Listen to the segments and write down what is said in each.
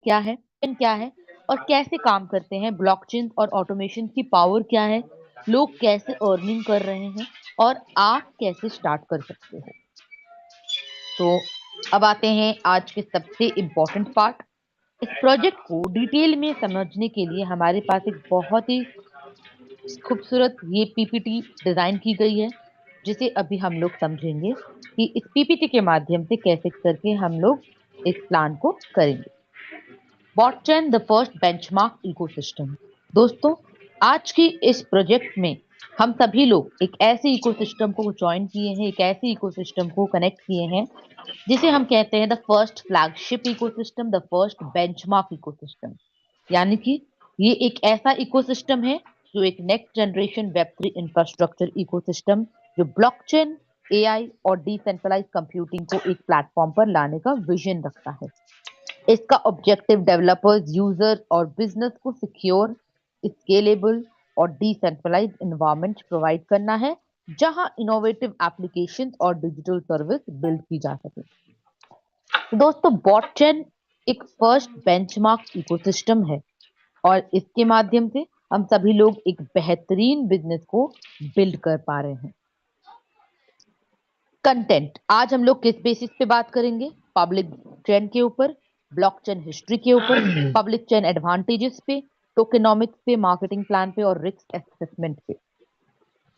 क्या है, क्या है और कैसे काम करते हैं, ब्लॉकचेन और ऑटोमेशन की पावर क्या है, लोग कैसे अर्निंग कर रहे हैं और आप कैसे स्टार्ट कर सकते हो। तो अब आते हैं आज के सबसे इम्पोर्टेंट पार्ट। इस प्रोजेक्ट को डिटेल में समझने के लिए हमारे पास एक बहुत ही खूबसूरत ये पीपीटी डिजाइन की गई है, जिसे अभी हम लोग समझेंगे कि इस पीपीटी के माध्यम से कैसे करके हम लोग इस प्लान को करेंगे। बॉटचेन द फर्स्ट बेंचमार्क इकोसिस्टम। दोस्तों, आज की इस प्रोजेक्ट में हम सभी लोग एक ऐसे इकोसिस्टम को ज्वाइन किए हैं, एक ऐसे इकोसिस्टम को कनेक्ट किए हैं जिसे हम कहते हैं the first flagship ecosystem, the first benchmark ecosystem. यानी कि ये एक ऐसा इकोसिस्टम है जो एक next generation web 3 infrastructure ecosystem, जो ब्लॉकचेन, एआई और डिसेंट्रलाइज कंप्यूटिंग को एक प्लेटफॉर्म पर लाने का विजन रखता है। इसका ऑब्जेक्टिव डेवलपर्स, यूजर्स और बिजनेस को सिक्योर, स्केलेबल और डिसेंट्रलाइज्ड एनवायरनमेंट प्रोवाइड करना है, जहां इनोवेटिव एप्लीकेशन और डिजिटल सर्विस बिल्ड की जा सके। तो दोस्तों, बॉटचेन एक फर्स्ट बेंचमार्क इकोसिस्टम है और इसके माध्यम से हम सभी लोग एक बेहतरीन बिजनेस को बिल्ड कर पा रहे हैं। कंटेंट आज हम लोग किस बेसिस पे बात करेंगे? पब्लिक चेन के ऊपर, ब्लॉकचेन हिस्ट्री के ऊपर, पब्लिक चेन एडवांटेजेस पे, टोकेनोमिक्स पे, मार्केटिंग प्लान पे और रिस्क एसेसमेंट पे।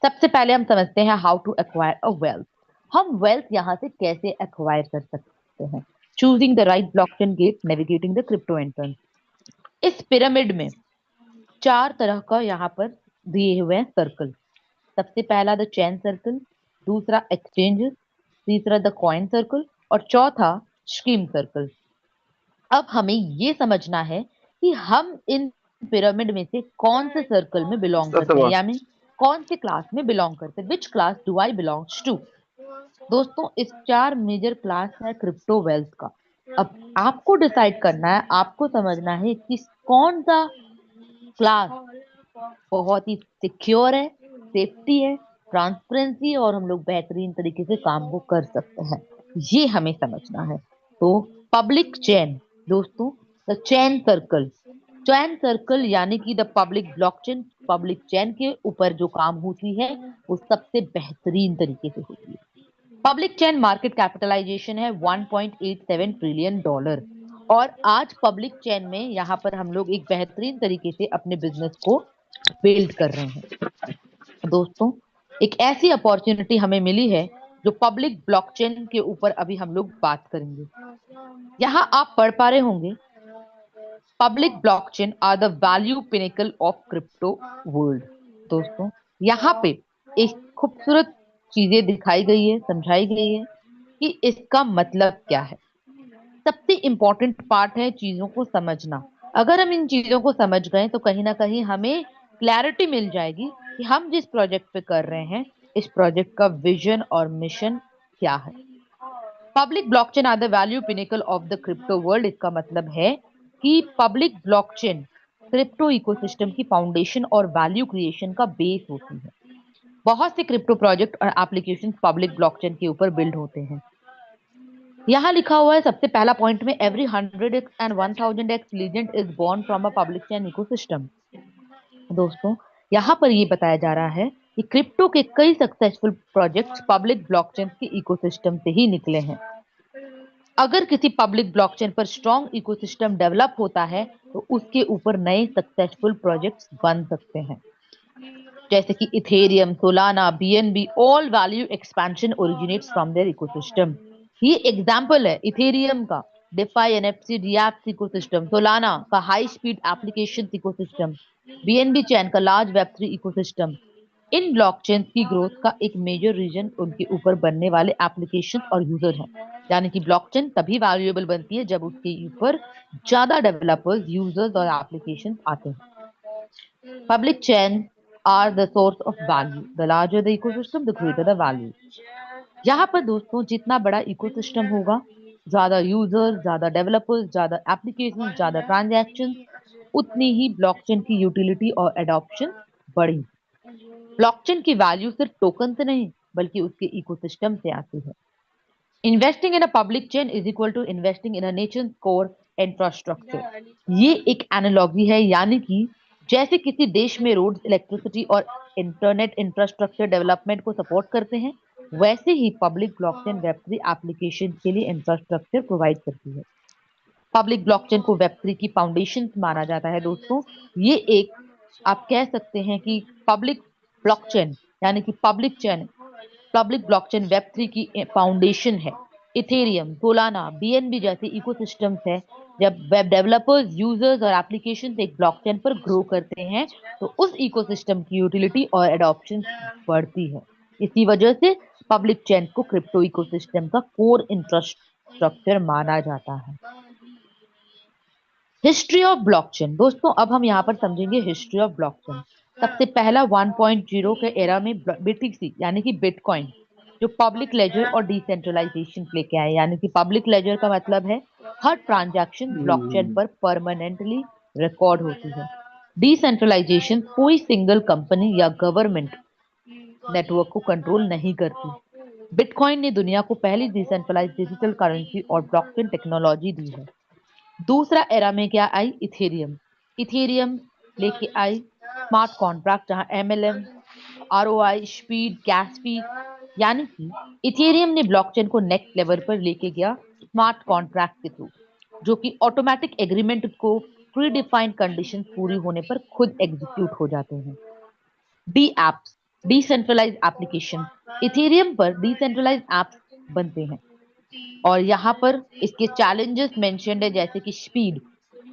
सबसे पहले हम समझते हैं how to acquire a wealth. हम वेल्थ यहां से कैसे एक्वायर कर सकते हैं? Choosing the right blockchain gate, navigating the crypto entrance. इस पिरामिड में चार तरह का यहाँ पर दिए हुए हैं सर्कल। सबसे पहला द चेन सर्कल, दूसरा एक्सचेंज, तीसरा द कॉइन सर्कल और चौथा स्कीम सर्कल। अब हमें ये समझना है कि हम इन पिरामिड में से कौन से सर्कल में बिलोंग करते हैं, यानी कौन से क्लास में बिलोंग करते हैं। Which class do I belongs to? दोस्तों, इस चार मेजर क्लास है क्रिप्टो वेल्थ का। अब आपको डिसाइड करना है, आपको समझना है कि कौन सा क्लास बहुत ही सिक्योर है, सेफ्टी है, ट्रांसपेरेंसी और हम लोग बेहतरीन तरीके से काम को कर सकते हैं, ये हमें समझना है। तो पब्लिक चेन, दोस्तों, the chain circle. Chain circle यानी कि the public blockchain, public chain के ऊपर जो काम होती है वो सबसे बेहतरीन तरीके से होती है। पब्लिक चेन मार्केट कैपिटलाइजेशन है $1.87 ट्रिलियन और आज पब्लिक चेन में यहाँ पर हम लोग एक बेहतरीन तरीके से अपने बिजनेस को बिल्ड कर रहे हैं। दोस्तों, एक ऐसी अपॉर्चुनिटी हमें मिली है जो पब्लिक ब्लॉकचेन के ऊपर अभी हम लोग बात करेंगे। यहाँ आप पढ़ पा रहे होंगे, public blockchain are the value pinnacle of crypto world. दोस्तों, यहाँ पे एक खूबसूरत चीजें दिखाई गई है, समझाई गई है कि इसका मतलब क्या है। सबसे इंपॉर्टेंट पार्ट है चीजों को समझना। अगर हम इन चीजों को समझ गए तो कहीं ना कहीं हमें क्लैरिटी मिल जाएगी कि हम जिस प्रोजेक्ट पे कर रहे हैं, इस प्रोजेक्ट का विजन और मिशन क्या है। Public blockchain are the value pinnacle of the crypto world. इसका मतलब है कि पब्लिक ब्लॉकचेन क्रिप्टो इकोसिस्टम की फाउंडेशन और वैल्यू क्रिएशन का बेस होती है। बहुत से क्रिप्टो प्रोजेक्ट और एप्लीकेशन पब्लिक ब्लॉकचेन के ऊपर बिल्ड होते हैं। यहाँ लिखा हुआ है सबसे पहला पॉइंट में, every 100x and 1000x legend is born from a public chain ecosystem. दोस्तों, यहाँ पर ये बताया जा रहा है कि क्रिप्टो के कई सक्सेसफुल प्रोजेक्ट्स पब्लिक ब्लॉकचेन के इकोसिस्टम से ही निकले हैं। अगर किसी पब्लिक ब्लॉकचेन पर स्ट्रॉन्ग इकोसिस्टम डेवलप होता है तो उसके ऊपर नए सक्सेसफुल प्रोजेक्ट्स बन सकते हैं, जैसे कि Ethereum, Solana, BNB. All value expansion originates from their ecosystem. ये एग्जांपल है इथेरियम का, DeFi, NFC, dApps ecosystem, Solana का high speed application ecosystem, BNB chain का लार्ज वेब 3 इकोसिस्टम। इन ब्लॉकचेन की ग्रोथ का एक मेजर रीजन उनके ऊपर बनने वाले एप्लीकेशन और यूजर हैं। यानी कि ब्लॉकचेन तभी वैल्यूएबल बनती है जब उसके ऊपर ज्यादा डेवलपर्स, यूजर्स और एप्लीकेशन आते हैं। Public chain are the source of value. The larger the ecosystem, the greater the value. यहाँ पर दोस्तों, जितना बड़ा इकोसिस्टम होगा, ज्यादा यूजर्स, ज्यादा डेवलपर्स, ज्यादा एप्लीकेशन, ज्यादा ट्रांजैक्शन, उतनी ही ब्लॉकचेन की यूटिलिटी और एडॉप्शन बढ़ी। ब्लॉकचेन की वैल्यू सिर्फ टोकन से नहीं बल्कि उसके इकोसिस्टम से आती है। Investing in a public chain is equal to investing in a nation's core infrastructure. ये एक एनालॉजी है, यानी कि जैसे किसी देश में रोड, इलेक्ट्रिसिटी और इंटरनेट इंफ्रास्ट्रक्चर डेवलपमेंट को सपोर्ट करते हैं, वैसे ही पब्लिक ब्लॉकचेन वेब3 एप्लीकेशन के लिए इंफ्रास्ट्रक्चर प्रोवाइड करती है। पब्लिक ब्लॉकचेन को वेब3 की फाउंडेशन माना जाता है दोस्तों। ये एक, आप कह सकते हैं कि पब्लिक ब्लॉकचेन यानी कि पब्लिक ब्लॉकचेन वेब3 की फाउंडेशन है। इथेरियम, सोलाना, बीएनबी जैसे इकोसिस्टम्स है। जब वेब डेवलपर्स, यूजर्स और एप्लीकेशन एक ब्लॉकचेन पर ग्रो करते हैं, तो उस इकोसिस्टम की यूटिलिटी और एडॉप्शन बढ़ती है। इसी वजह से पब्लिक चेन को क्रिप्टो इकोसिस्टम का कोर इंफ्रास्ट्रक्चर माना जाता है। हिस्ट्री ऑफ ब्लॉकचेन दोस्तों, अब हम यहाँ पर समझेंगे हिस्ट्री ऑफ ब्लॉकचेन। सबसे पहला 1.0 के एरा में बीटीसी यानी कि बिटकॉइन, जो पब्लिक लेजर और डिसेंट्रलाइजेशन लेके आए। यानी कि पब्लिक लेजर का मतलब है हर ट्रांजैक्शन ब्लॉकचेन पर परमानेंटली रिकॉर्ड होती है। डिसेंट्रलाइजेशन, कोई सिंगल कंपनी या गवर्नमेंट नेटवर्क को कंट्रोल नहीं करती। बिटकॉइन ने दुनिया को पहली डिसेंट्रलाइज डिजिटल करेंसी और ब्लॉकचेन टेक्नोलॉजी दी है। दूसरा एरा में क्या आई? इथेरियम। इथेरियम लेके आई स्मार्ट कॉन्ट्रैक्ट, जहां MLM, ROI, speed, gas fees, यानी कि इथेरियम ने ब्लॉकचेन को नेक्स्ट लेवल पर लेके गया स्मार्ट कॉन्ट्रैक्ट के थ्रू, जो कि ऑटोमेटिक एग्रीमेंट को प्री डिफाइंड कंडीशन पूरी होने पर खुद एग्जीक्यूट हो जाते हैं। D apps, decentralise application. Ethereum पर डिसेंट्रलाइज एप्स बनते हैं और यहाँ पर इसके चैलेंजेस मेंशन्ड है, जैसे कि स्पीड,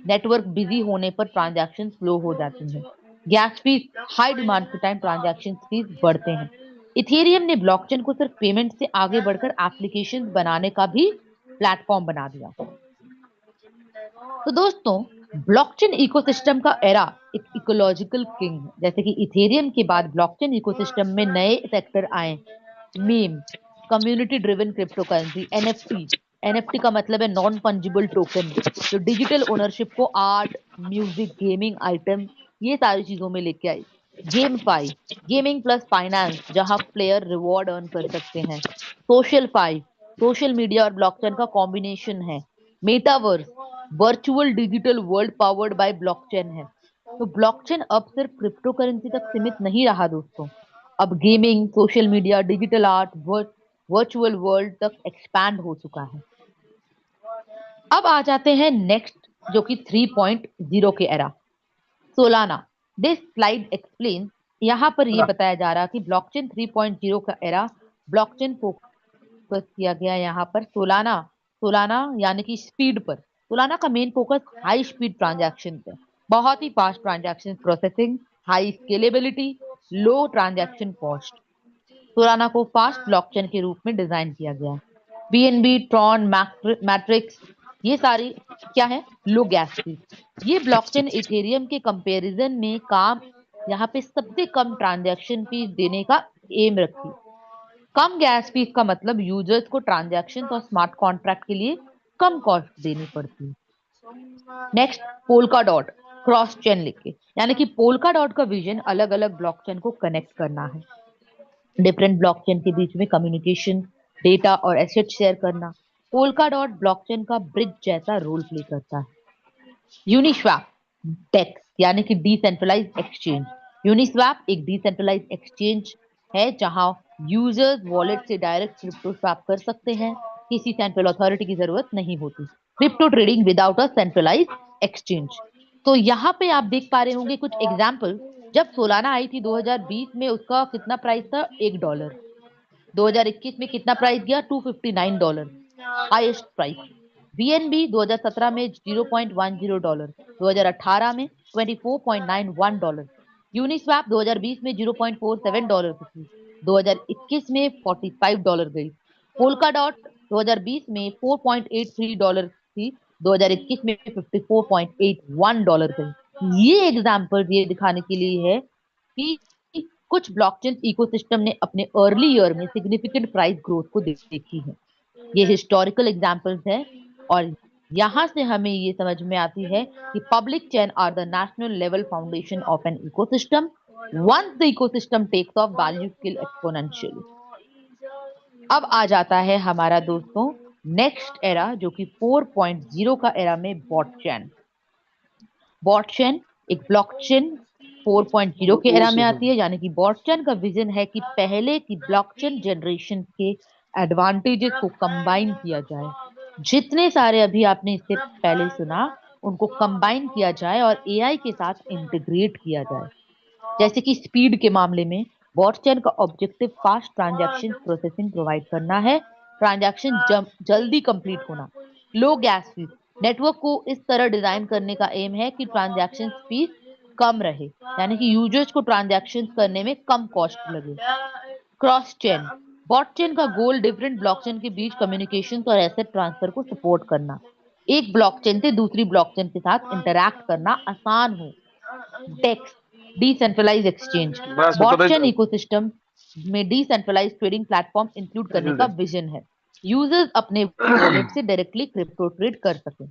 नेटवर्क बिजी होने पर ट्रांजैक्शन स्लो हो जाती हैं। गैस फीस, हाई डिमांड के टाइम ट्रांजैक्शन फीस बढ़ते हैं। इथेरियम ने ब्लॉकचेन को सिर्फ पेमेंट से आगे बढ़कर एप्लीकेशन बनाने का भी प्लेटफॉर्म बना दिया। तो दोस्तों, ब्लॉकचेन इकोसिस्टम का एरा एक इकोलॉजिकल किंग है। जैसे कि इथेरियम के बाद ब्लॉकचेन इकोसिस्टम में नए सेक्टर आए। Meme, community driven crypto currency, NFT. NFT का मतलब है नॉन फंजिबल टोकन, जो डिजिटल ओनरशिप को आर्ट, म्यूजिक, गेमिंग आइटम, ये सारी चीजों में लेके आई। गेमफाई, गेमिंग प्लस फाइनेंस, जहां प्लेयर रिवॉर्ड अर्न कर सकते हैं। सोशल फाई, सोशल मीडिया और ब्लॉकचेन का कॉम्बिनेशन है। Metaverse, virtual digital world powered by blockchain है। तो ब्लॉकचेन अब सिर्फ क्रिप्टो करेंसी तक सीमित नहीं रहा दोस्तों, अब gaming, social media, digital art, virtual world तक एक्सपैंड हो चुका है। अब आ जाते हैं नेक्स्ट, जो कि 3.0 के era, Solana. This slide explain, यहां पर ये बताया जा रहा कि ब्लॉकचेन 3.0 का एरा ब्लॉकचेन फोकस किया गया यहाँ पर सोलाना। सोलाना यानी कि स्पीड पर। सोलाना का main focus high speed transaction है, बहुत ही fast transaction processing, high scalability, low transaction cost. Solana को फास्ट ब्लॉकचेन के रूप में डिजाइन किया गया। बीएनबी, ट्रॉन, मैट्रिक्स, ये सारी क्या है? लो गैस फीस। ये ब्लॉकचेन इथेरियम के कंपैरिजन में काम, यहाँ पे सबसे कम ट्रांजैक्शन फीस देने का एम रखी। कम गैस फीस का मतलब यूजर्स को ट्रांजैक्शन और स्मार्ट कॉन्ट्रैक्ट के लिए कम कॉस्ट देनी पड़ती है। Next, polka dot, cross chain लेके, यानी कि पोल्का डॉट का विजन अलग अलग ब्लॉकचेन को कनेक्ट करना है, डिफरेंट ब्लॉकचेन के बीच में कम्युनिकेशन, डेटा और एसेट शेयर करना। पोल्का डॉट ब्लॉकचेन का ब्रिज जैसा रोल प्ले करता है। यूनिस्वैप डेक्स, यानी कि डिसेंट्रलाइज एक्सचेंज। यूनिस्वैप एक डिसेंट्रलाइज एक्सचेंज है जहां यूजर्स वॉलेट से डायरेक्ट क्रिप्टो स्वैप कर सकते हैं, किसी सेंट्रल अथॉरिटी की जरूरत नहीं होती। Crypto trading without a centralise exchange. तो यहाँ पे आप देख पा रहे होंगे कुछ एग्जाम्पल। जब सोलाना आई थी 2020 में, उसका कितना प्राइस था? $1। 2021 में कितना प्राइस गया? $259, हाईएस्ट प्राइस। बीएनबी 2017 में $0.10, 2018 में $24.91। यूनिस्वैप 2020 में $0.47 की थी, 2021 में $45 गई। पोल्का डॉट 2020 में $4.83 थी, 2021 में $54.81 गई। ये एग्जाम्पल ये दिखाने के लिए है कि कुछ ब्लॉकचेन इकोसिस्टम ने अपने अर्ली ईयर में सिग्निफिकेंट प्राइस ग्रोथ को देखी है। ये हिस्टोरिकल एग्जांपल्स हैं और यहां से हमें ये समझ में आती है कि public chain are the national level foundation of an ecosystem. Once the ecosystem takes of, value scale exponentially. अब आ जाता है हमारा दोस्तों नेक्स्ट एरा जो कि 4.0 का एरा में बॉटचेन। बॉटचेन एक ब्लॉकचेन 4.0 के एरा में आती है, यानी कि बॉटचेन का विजन है कि पहले की ब्लॉकचेन जनरेशन के एडवांटेजेस को कंबाइन किया जाए। जितने सारे अभी आपने इससे पहले सुना उनको कंबाइन किया जाए और एआई के साथ इंटीग्रेट किया जाए। जैसे कि स्पीड के मामले में बॉटचेन का objective fast transaction processing provide करना है, ट्रांजैक्शन जल्दी कंप्लीट होना, लो गैस फीस। नेटवर्क को इस तरह डिजाइन करने का एम है कि ट्रांजैक्शन फीस कम रहे, यानी कि यूजर्स को ट्रांजैक्शन करने में कम कॉस्ट लगे। क्रॉस चेन बॉटचेन का गोल डिफरेंट ब्लॉकचेन के बीच कम्युनिकेशन और एसेट ट्रांसफर को सपोर्ट करना, एक ब्लॉकचेन से दूसरी ब्लॉकचेन के साथ इंटरैक्ट करना आसान हो। डेक्स डिसेंट्रलाइज एक्सचेंज बॉटचेन इकोसिस्टम में डिसेंट्रलाइज ट्रेडिंग प्लेटफॉर्म इंक्लूड करने का विजन है। यूजर्स अपने वॉलेट से डायरेक्टली क्रिप्टो ट्रेड कर सकें।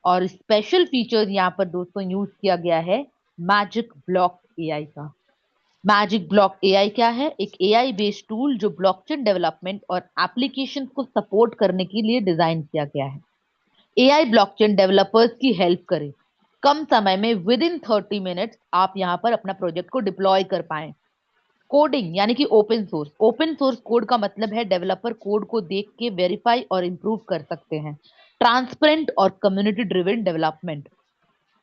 और स्पेशल फीचर्स यहाँ पर दोस्तों यूज किया गया है मैजिक ब्लॉक एआई का। मैजिक ब्लॉक एआई क्या है? एक एआई बेस्ड टूल जो ब्लॉकचेन डेवलपमेंट और एप्लीकेशन को सपोर्ट करने के लिए डिजाइन किया गया है। एआई ब्लॉकचेन डेवलपर्स की हेल्प करे, कम समय में विद इन 30 मिनट्स आप यहाँ पर अपना प्रोजेक्ट को डिप्लॉय कर पाए। कोडिंग यानी कि open source. Open source code का मतलब है डेवलपर कोड को देख के वेरीफाई और इंप्रूव कर सकते हैं। ट्रांसपेरेंट और community driven development.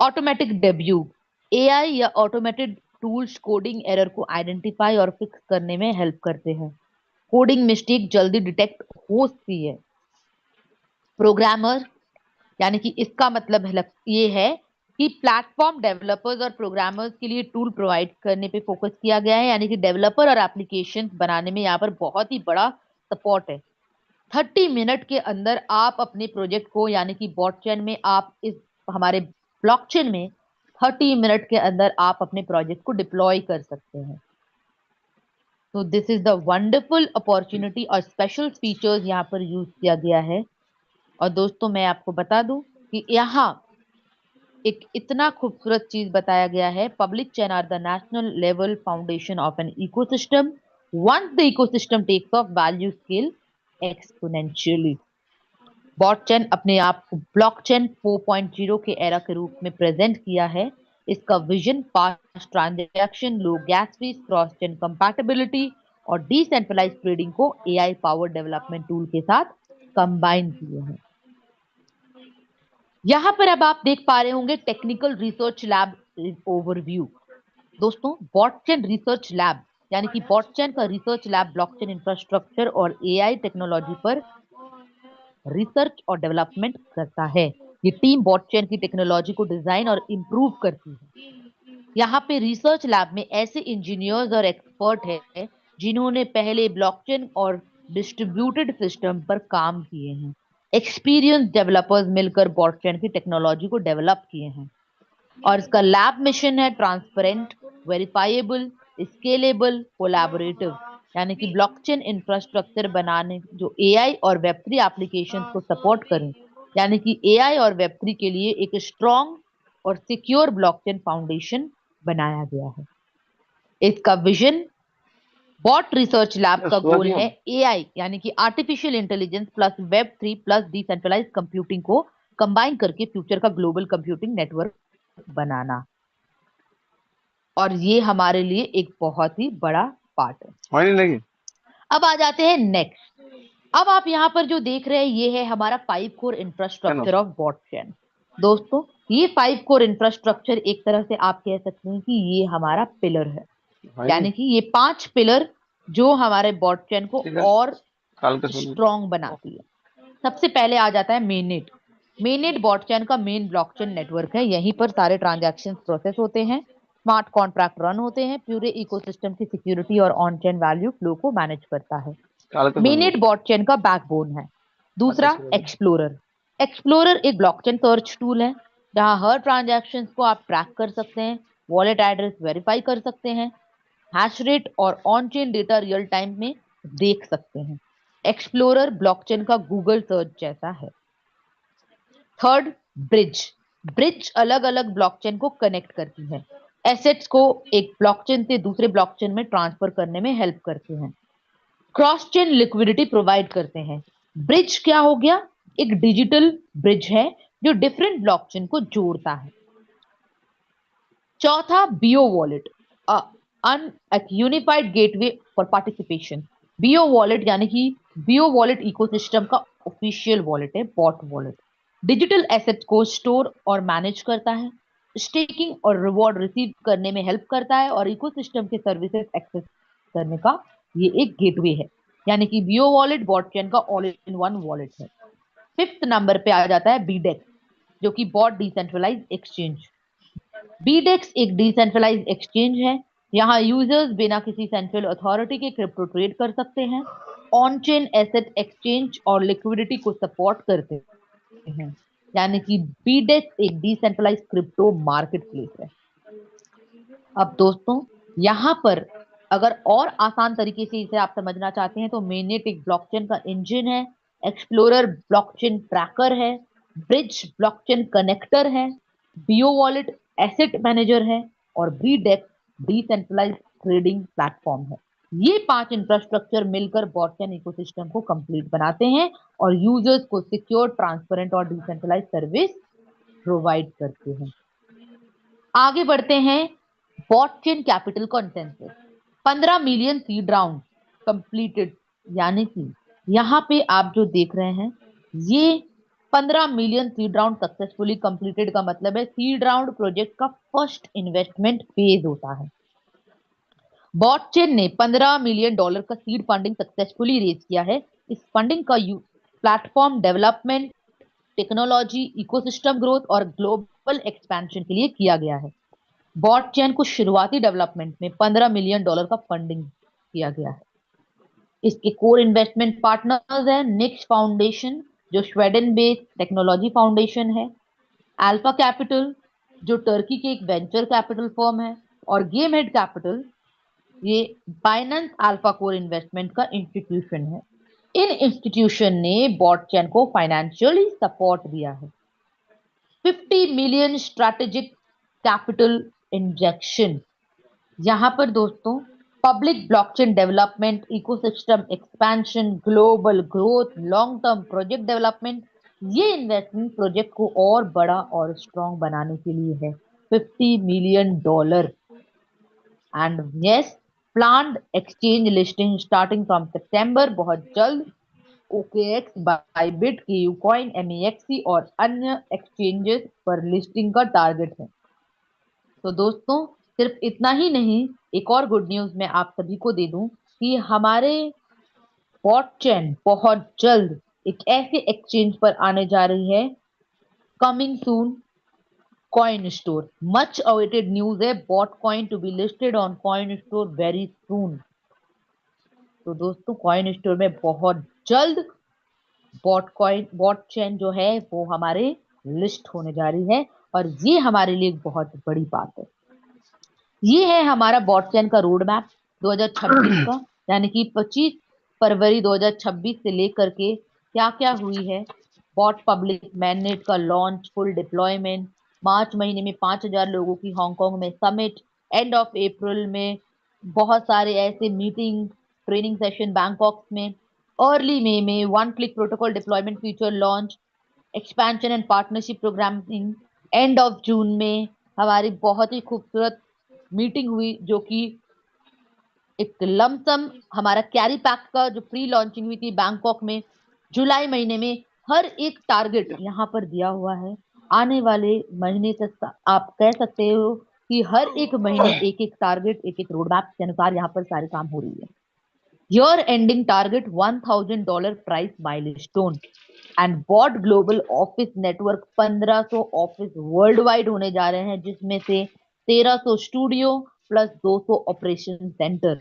Automatic debut AI या ऑटोमेटेड टूल्स कोडिंग एरर को आइडेंटिफाई और फिक्स करने में हेल्प करते हैं। कोडिंग मिस्टेक जल्दी डिटेक्ट हो सकती है। प्रोग्रामर यानी कि इसका मतलब ये है कि प्लेटफॉर्म डेवलपर्स और प्रोग्रामर्स के लिए टूल प्रोवाइड करने पे फोकस किया गया है, यानी कि डेवलपर और एप्लीकेशन बनाने में यहाँ पर बहुत ही बड़ा सपोर्ट है। 30 मिनट के अंदर आप अपने प्रोजेक्ट को, यानी कि बॉटचेन में आप इस हमारे ब्लॉकचेन में 30 मिनट के अंदर आप अपने प्रोजेक्ट को डिप्लॉय कर सकते हैं। तो this is the wonderful opportunity और स्पेशल फीचर्स यहाँ पर यूज किया गया है। और दोस्तों मैं आपको बता दूं कि यहाँ एक इतना खूबसूरत चीज बताया गया है, public chain are the national level foundation of an ecosystem. Once the ecosystem takes of value scale exponentially. Botchain अपने आप को ब्लॉकचेन 4.0 के एरा के रूप में प्रेजेंट किया है। इसका vision fast transaction, low gas fees, cross chain compatibility और डिसेंट्रलाइज्ड ट्रेडिंग को एआई पावर डेवलपमेंट टूल के साथ कंबाइन किए हैं। यहां पर अब आप देख पा रहे होंगे टेक्निकल रिसर्च लैब ओवरव्यू। दोस्तों बॉटचेन रिसर्च लैब यानी कि बॉटचेन का रिसर्च लैब ब्लॉकचेन इंफ्रास्ट्रक्चर और एआई टेक्नोलॉजी पर रिसर्च और डेवलपमेंट करता है। ये टीम बॉटचेन की टेक्नोलॉजी को डिजाइन और इंप्रूव करती है। यहाँ पे रिसर्च लैब में ऐसे इंजीनियर्स और एक्सपर्ट हैं जिन्होंने पहले ब्लॉकचेन और डिस्ट्रीब्यूटेड सिस्टम पर काम किए हैं। एक्सपीरियंस डेवलपर्स मिलकर बॉटचेन की टेक्नोलॉजी को डेवलप किए हैं। और इसका लैब मिशन है ट्रांसपेरेंट, वेरीफाइएबल, स्केलेबल, कोलैबोरेटिव, यानी कि ब्लॉकचेन इंफ्रास्ट्रक्चर बनाने जो एआई और वेब3 एप्लीकेशंस को सपोर्ट करें, यानी कि एआई और वेब3 के लिए एक स्ट्रॉन्ग और सिक्योर ब्लॉकचेन फाउंडेशन बनाया गया है। इसका विजन बॉट रिसर्च लैब का गोल है एआई यानी कि आर्टिफिशियल इंटेलिजेंस प्लस वेब3 प्लस डिसेंट्रलाइज्ड कंप्यूटिंग को कंबाइन करके फ्यूचर का ग्लोबल कंप्यूटिंग नेटवर्क बनाना। और ये हमारे लिए एक बहुत ही बड़ा पार्ट है। अब आ जाते हैं नेक्स्ट। अब आप यहाँ पर जो देख रहे हैं ये है हमारा 5 कोर इंफ्रास्ट्रक्चर ऑफ बॉटचेन। दोस्तों ये 5 कोर इंफ्रास्ट्रक्चर एक तरह से आप कह सकते हैं कि ये हमारा पिलर है, यानी कि ये 5 पिलर जो हमारे बॉटचेन को और स्ट्रॉन्ग बनाती है। सबसे पहले आ जाता है मेननेट। मेननेट बॉटचेन का मेन ब्लॉकचेन नेटवर्क है। यहीं पर सारे ट्रांजैक्शंस प्रोसेस होते हैं, स्मार्ट कॉन्ट्रैक्ट रन होते हैं, पूरे इकोसिस्टम की सिक्योरिटी और ऑन चेन वैल्यू फ्लो को मैनेज करता है। मेननेट बॉटचेन का बैकबोन है। दूसरा एक्सप्लोरर। एक्सप्लोरर एक ब्लॉकचेन सर्च टूल है जहां हर ट्रांजैक्शंस को आप ट्रैक कर सकते हैं, वॉलेट एड्रेस वेरीफाई कर सकते हैं, हैश रेट और on chain data real time में देख सकते हैं। एक्सप्लोरर ब्लॉकचेन का गूगल सर्च जैसा है। Third bridge. ब्रिज अलग अलग ब्लॉकचेन को कनेक्ट करती है, एसेट्स को एक ब्लॉकचेन से दूसरे ब्लॉकचेन में ट्रांसफर करने में हेल्प करते हैं। क्रॉस चेन लिक्विडिटी प्रोवाइड करते हैं, ब्रिज क्या हो गया? एक डिजिटल ब्रिज है जो डिफरेंट ब्लॉकचेन को जोड़ता है। चौथा, BO wallet, an unified gateway for participation. BO wallet यानी कि बीओ वॉलेट इकोसिस्टम का ऑफिशियल वॉलेट है, बॉट वॉलेट। डिजिटल एसेट्स को स्टोर और मैनेज करता है, स्टेकिंग और रिवॉर्ड रिसीव करने में हेल्प करता है, और इकोसिस्टम के सर्विसेज एक्सेस करने का ये एक गेटवे है। यानी कि बीओ वॉलेट बॉटचेन का ऑल इन वन वॉलेट है। फिफ्थ नंबर पे आ जाता है बीडेक्स, जो कि बॉट डिसेंट्रलाइज एक्सचेंज। बीडेक्स एक डिसेंट्रलाइज एक्सचेंज है। यहाँ यूजर्स बिना किसी सेंट्रल अथॉरिटी के क्रिप्टो ट्रेड कर सकते हैं, ऑन चेन एसेट एक्सचेंज और लिक्विडिटी को सपोर्ट करते हैं। यानी कि बीडेक्स एक डिसेंट्रलाइज क्रिप्टो मार्केट प्लेस है। अब दोस्तों, यहाँ पर अगर और आसान तरीके से इसे आप समझना चाहते हैं तो मेननेट एक ब्लॉकचेन का इंजन है, एक्सप्लोरर ब्लॉकचेन ट्रैकर है, ब्रिज ब्लॉकचेन कनेक्टर है, बीओ वॉलेट एसेट मैनेजर है, और बीडेक्स डिसेंट्रलाइज्ड ट्रेडिंग प्लेटफॉर्म है। ये 5 इंफ्रास्ट्रक्चर मिलकर ब्लॉकचेन इकोसिस्टम को कंप्लीट बनाते हैं और यूजर्स को सिक्योर, ट्रांसपेरेंट और डिसेंट्रलाइज सर्विस प्रोवाइड करते हैं। आगे बढ़ते हैं। Botchain capital consensus, 15 million seed round completed. यानी कि यहाँ पे आप जो देख रहे हैं, ये 15 million seed round successfully completed का मतलब है सीड राउंड प्रोजेक्ट का फर्स्ट इन्वेस्टमेंट फेज होता है। बॉटचेन ने $15 मिलियन का सीड फंडिंग सक्सेसफुली रेज किया है। इस फंडिंग का platform development, technology, ecosystem growth और ग्लोबल एक्सपेंशन के लिए किया गया है। बॉटचेन को शुरुआती डेवलपमेंट में $15 मिलियन का फंडिंग किया गया है। इसके कोर इन्वेस्टमेंट पार्टनर्स हैं निक्स फाउंडेशन, जो स्वीडन बेस्ड टेक्नोलॉजी फाउंडेशन है, अल्फा कैपिटल, जो टर्की के एक वेंचर कैपिटल फर्म है, और गेम हेड कैपिटल, ये बाइनेंस अल्फा कोर इन्वेस्टमेंट का इंस्टीट्यूशन है। इन इंस्टीट्यूशन ने बॉटचेन को फाइनेंशियली सपोर्ट दिया है। 50 मिलियन स्ट्रैटेजिक कैपिटल इंजेक्शन। यहां पर दोस्तों, public blockchain development, ecosystem expansion, global growth, long term project development, ये इन्वेस्टमेंट प्रोजेक्ट को और बड़ा और स्ट्रॉन्ग बनाने के लिए है। $50 million. And yes, planned exchange listing starting from September, बहुत जल्द OKX, बाइबिट, KuCoin, MEXC और अन्य एक्सचेंजेस पर लिस्टिंग का टारगेट है। तो दोस्तों, सिर्फ इतना ही नहीं, एक और गुड न्यूज मैं आप सभी को दे दूं कि हमारे बॉटचेन बहुत जल्द एक ऐसे एक्सचेंज पर आने जा रही है, coming soon, coin store. Much awaited news है, bot coin to be listed on coin store very soon. तो दोस्तों, कॉइन स्टोर में बहुत जल्द बॉटचेन जो है वो हमारे लिस्ट होने जा रही है, और ये हमारे लिए बहुत बड़ी बात है। ये है हमारा बॉटचेन का रोड मैप 2026 का, यानी कि 25 फरवरी 2026 से लेकर के क्या क्या हुई है। बॉट पब्लिक मैननेट का लॉन्च, फुल डिप्लॉयमेंट, मार्च महीने में 5,000 लोगों की हांगकांग में समिट, एंड ऑफ अप्रैल में बहुत सारे ऐसे मीटिंग, ट्रेनिंग सेशन बैंकॉक में, अर्ली मई में one click protocol deployment feature launch, expansion and partnership programming, end of June में हमारी बहुत ही खूबसूरत मीटिंग हुई, जो कि एक लमसम हमारा कैरी पैक का जो प्री लॉन्चिंग हुई थी बैंकॉक में। जुलाई महीने में हर एक टारगेट यहाँ पर दिया हुआ है। आने वाले महीने तक आप कह सकते हो कि हर एक महीने एक एक टारगेट, एक एक रोड मैप के अनुसार यहाँ पर सारे काम हो रही है। Year ending target $1,000 price milestone, and bot global office network 1500 office worldwide होने जा रहे हैं, जिसमें से 1300 स्टूडियो प्लस 200 ऑपरेशन सेंटर।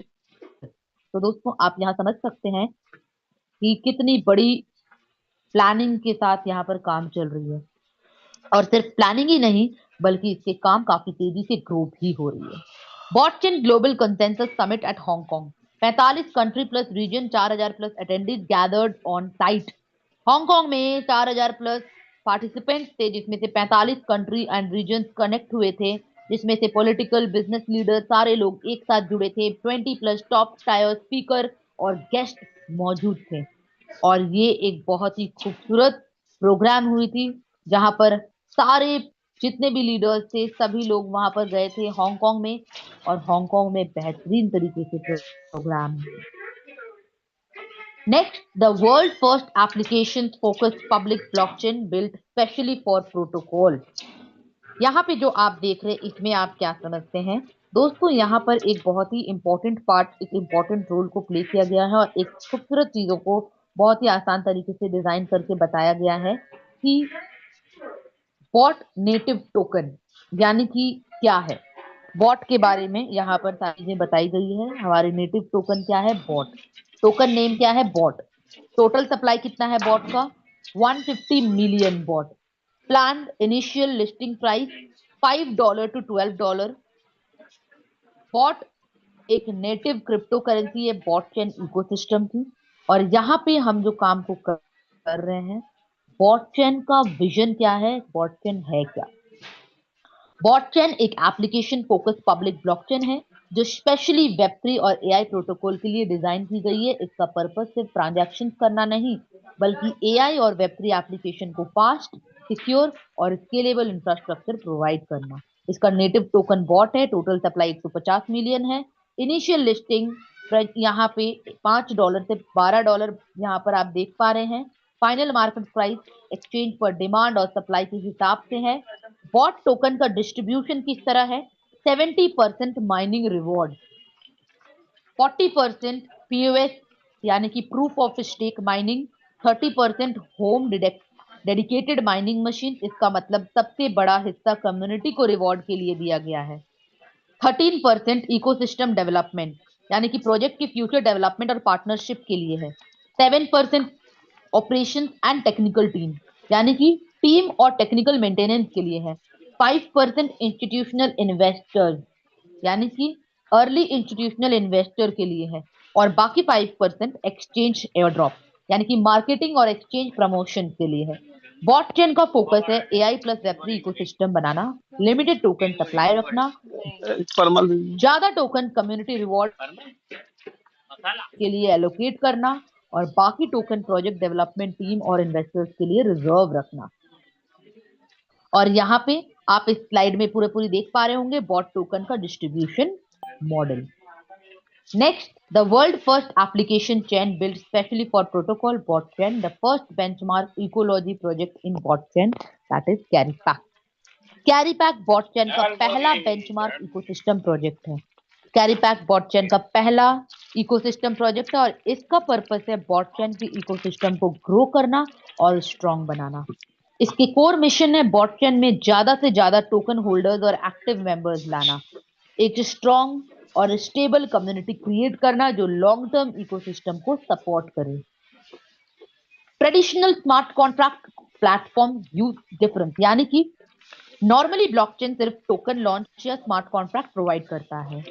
तो दोस्तों, आप यहाँ समझ सकते हैं कि कितनी बड़ी प्लानिंग के साथ यहाँ पर काम चल रही है, और सिर्फ प्लानिंग ही नहीं बल्कि इसके काम काफी तेजी से ग्रो भी हो रही है। Botchain global consensus summit at Hong Kong, 45 country plus region, 4,000 plus attendees gathered on site. Hong Kong में 4,000 प्लस पार्टिसिपेंट्स थे, जिसमें से 45 कंट्री एंड रीजन कनेक्ट हुए थे, जिसमें से पॉलिटिकल, बिजनेस लीडर, सारे लोग एक साथ जुड़े थे। 20 प्लस टॉप टायर स्पीकर और गेस्ट मौजूद थे। और ये एक बहुत ही खूबसूरत प्रोग्राम हुई थी, जहां पर सारे जितने भी लीडर्स थे सभी लोग वहां पर गए थे हांगकांग में, और हांगकांग में बेहतरीन तरीके से programme. Next, the world first application focused public blockchain built specially for protocol. यहाँ पे जो आप देख रहे हैं इसमें आप क्या समझते हैं दोस्तों, यहाँ पर एक बहुत ही इंपॉर्टेंट पार्ट, एक इंपॉर्टेंट रोल को प्ले किया गया है और एक खूबसूरत चीजों को बहुत ही आसान तरीके से डिजाइन करके बताया गया है कि बॉट नेटिव टोकन यानी कि क्या है। बॉट के बारे में यहाँ पर सारी चीजें बताई गई है। हमारे नेटिव टोकन क्या है, बॉट। टोकन नेम क्या है, बॉट। टोटल सप्लाई कितना है बॉट का, 150 million bot. Plan initial listing price $5 to $12। Bot एक नेटिव क्रिप्टो करेंसी है बॉट चेन इकोसिस्टम की। और यहाँ पे हम जो काम को कर रहे हैं, बॉट चेन का विजन क्या है, बॉट चेन है क्या। बॉटचेन एक एप्लीकेशन फोकस पब्लिक ब्लॉकचेन है जो स्पेशली वेब3 और एआई प्रोटोकॉल के लिए डिजाइन की गई है। इसका पर्पस सिर्फ ट्रांजैक्शन करना नहीं, बल्कि एआई और वेब3 एप्लीकेशन को फास्ट, सिक्योर और स्केलेबल इंफ्रास्ट्रक्चर प्रोवाइड करना। इसका नेटिव टोकन बॉट है। टोटल सप्लाई 150 मिलियन है। इनिशियल लिस्टिंग यहाँ पे $5 से $12 यहाँ पर आप देख पा रहे हैं। फाइनल मार्केट प्राइस एक्सचेंज पर डिमांड और सप्लाई के हिसाब से है। बॉट टोकन का डिस्ट्रीब्यूशन किस तरह है, 70% माइनिंग रिवॉर्ड, 40% पीओएस यानी कि proof of stake mining, 30% home dedicated mining machine. इसका मतलब सबसे बड़ा हिस्सा कम्युनिटी को रिवॉर्ड के लिए दिया गया है। 13% इकोसिस्टम डेवलपमेंट यानी कि प्रोजेक्ट की फ्यूचर डेवलपमेंट और पार्टनरशिप के लिए है। 7% ऑपरेशन एंड टेक्निकल टीम यानी कि टीम और टेक्निकल मेंटेनेंस के लिए है। 5% इंस्टीट्यूशनल इन्वेस्टर्स यानी कि अर्ली इंस्टीट्यूशनल इन्वेस्टर के लिए है। और बाकी 5% एक्सचेंज एयरड्रॉप यानी कि मार्केटिंग और एक्सचेंज प्रमोशन के लिए है। बॉटचेन का फोकस है एआई प्लस वेब3 इकोसिस्टम बनाना, लिमिटेड टोकन सप्लाई रखना, ज्यादा टोकन कम्युनिटी रिवॉर्ड के लिए एलोकेट करना, और बाकी टोकन प्रोजेक्ट डेवलपमेंट टीम और इन्वेस्टर्स के लिए रिजर्व रखना। और यहाँ पे आप इस स्लाइड में पूरी देख पा रहे होंगे बॉट टोकन का distribution model. Next, the world first application chain build specially for protocol bot chain, the first benchmark ecology project in bot chain, that is Carrypack. Carrypack bot chain का पहला benchmark ecosystem project है। कैरीपैक बॉटचेन का पहला ecosystem project है और इसका purpose है बॉटचेन के इकोसिस्टम को ग्रो करना और स्ट्रॉन्ग बनाना। इसके कोर मिशन है बॉटचेन में ज्यादा से ज्यादा टोकन होल्डर्स और एक्टिव मेंबर्स लाना, एक स्ट्रॉन्ग और स्टेबल कम्युनिटी क्रिएट करना जो लॉन्ग टर्म इकोसिस्टम को सपोर्ट करे। Traditional smart contract platform use difference यानी कि नॉर्मली ब्लॉकचेन सिर्फ टोकन लॉन्च या स्मार्ट कॉन्ट्रैक्ट प्रोवाइड करता है,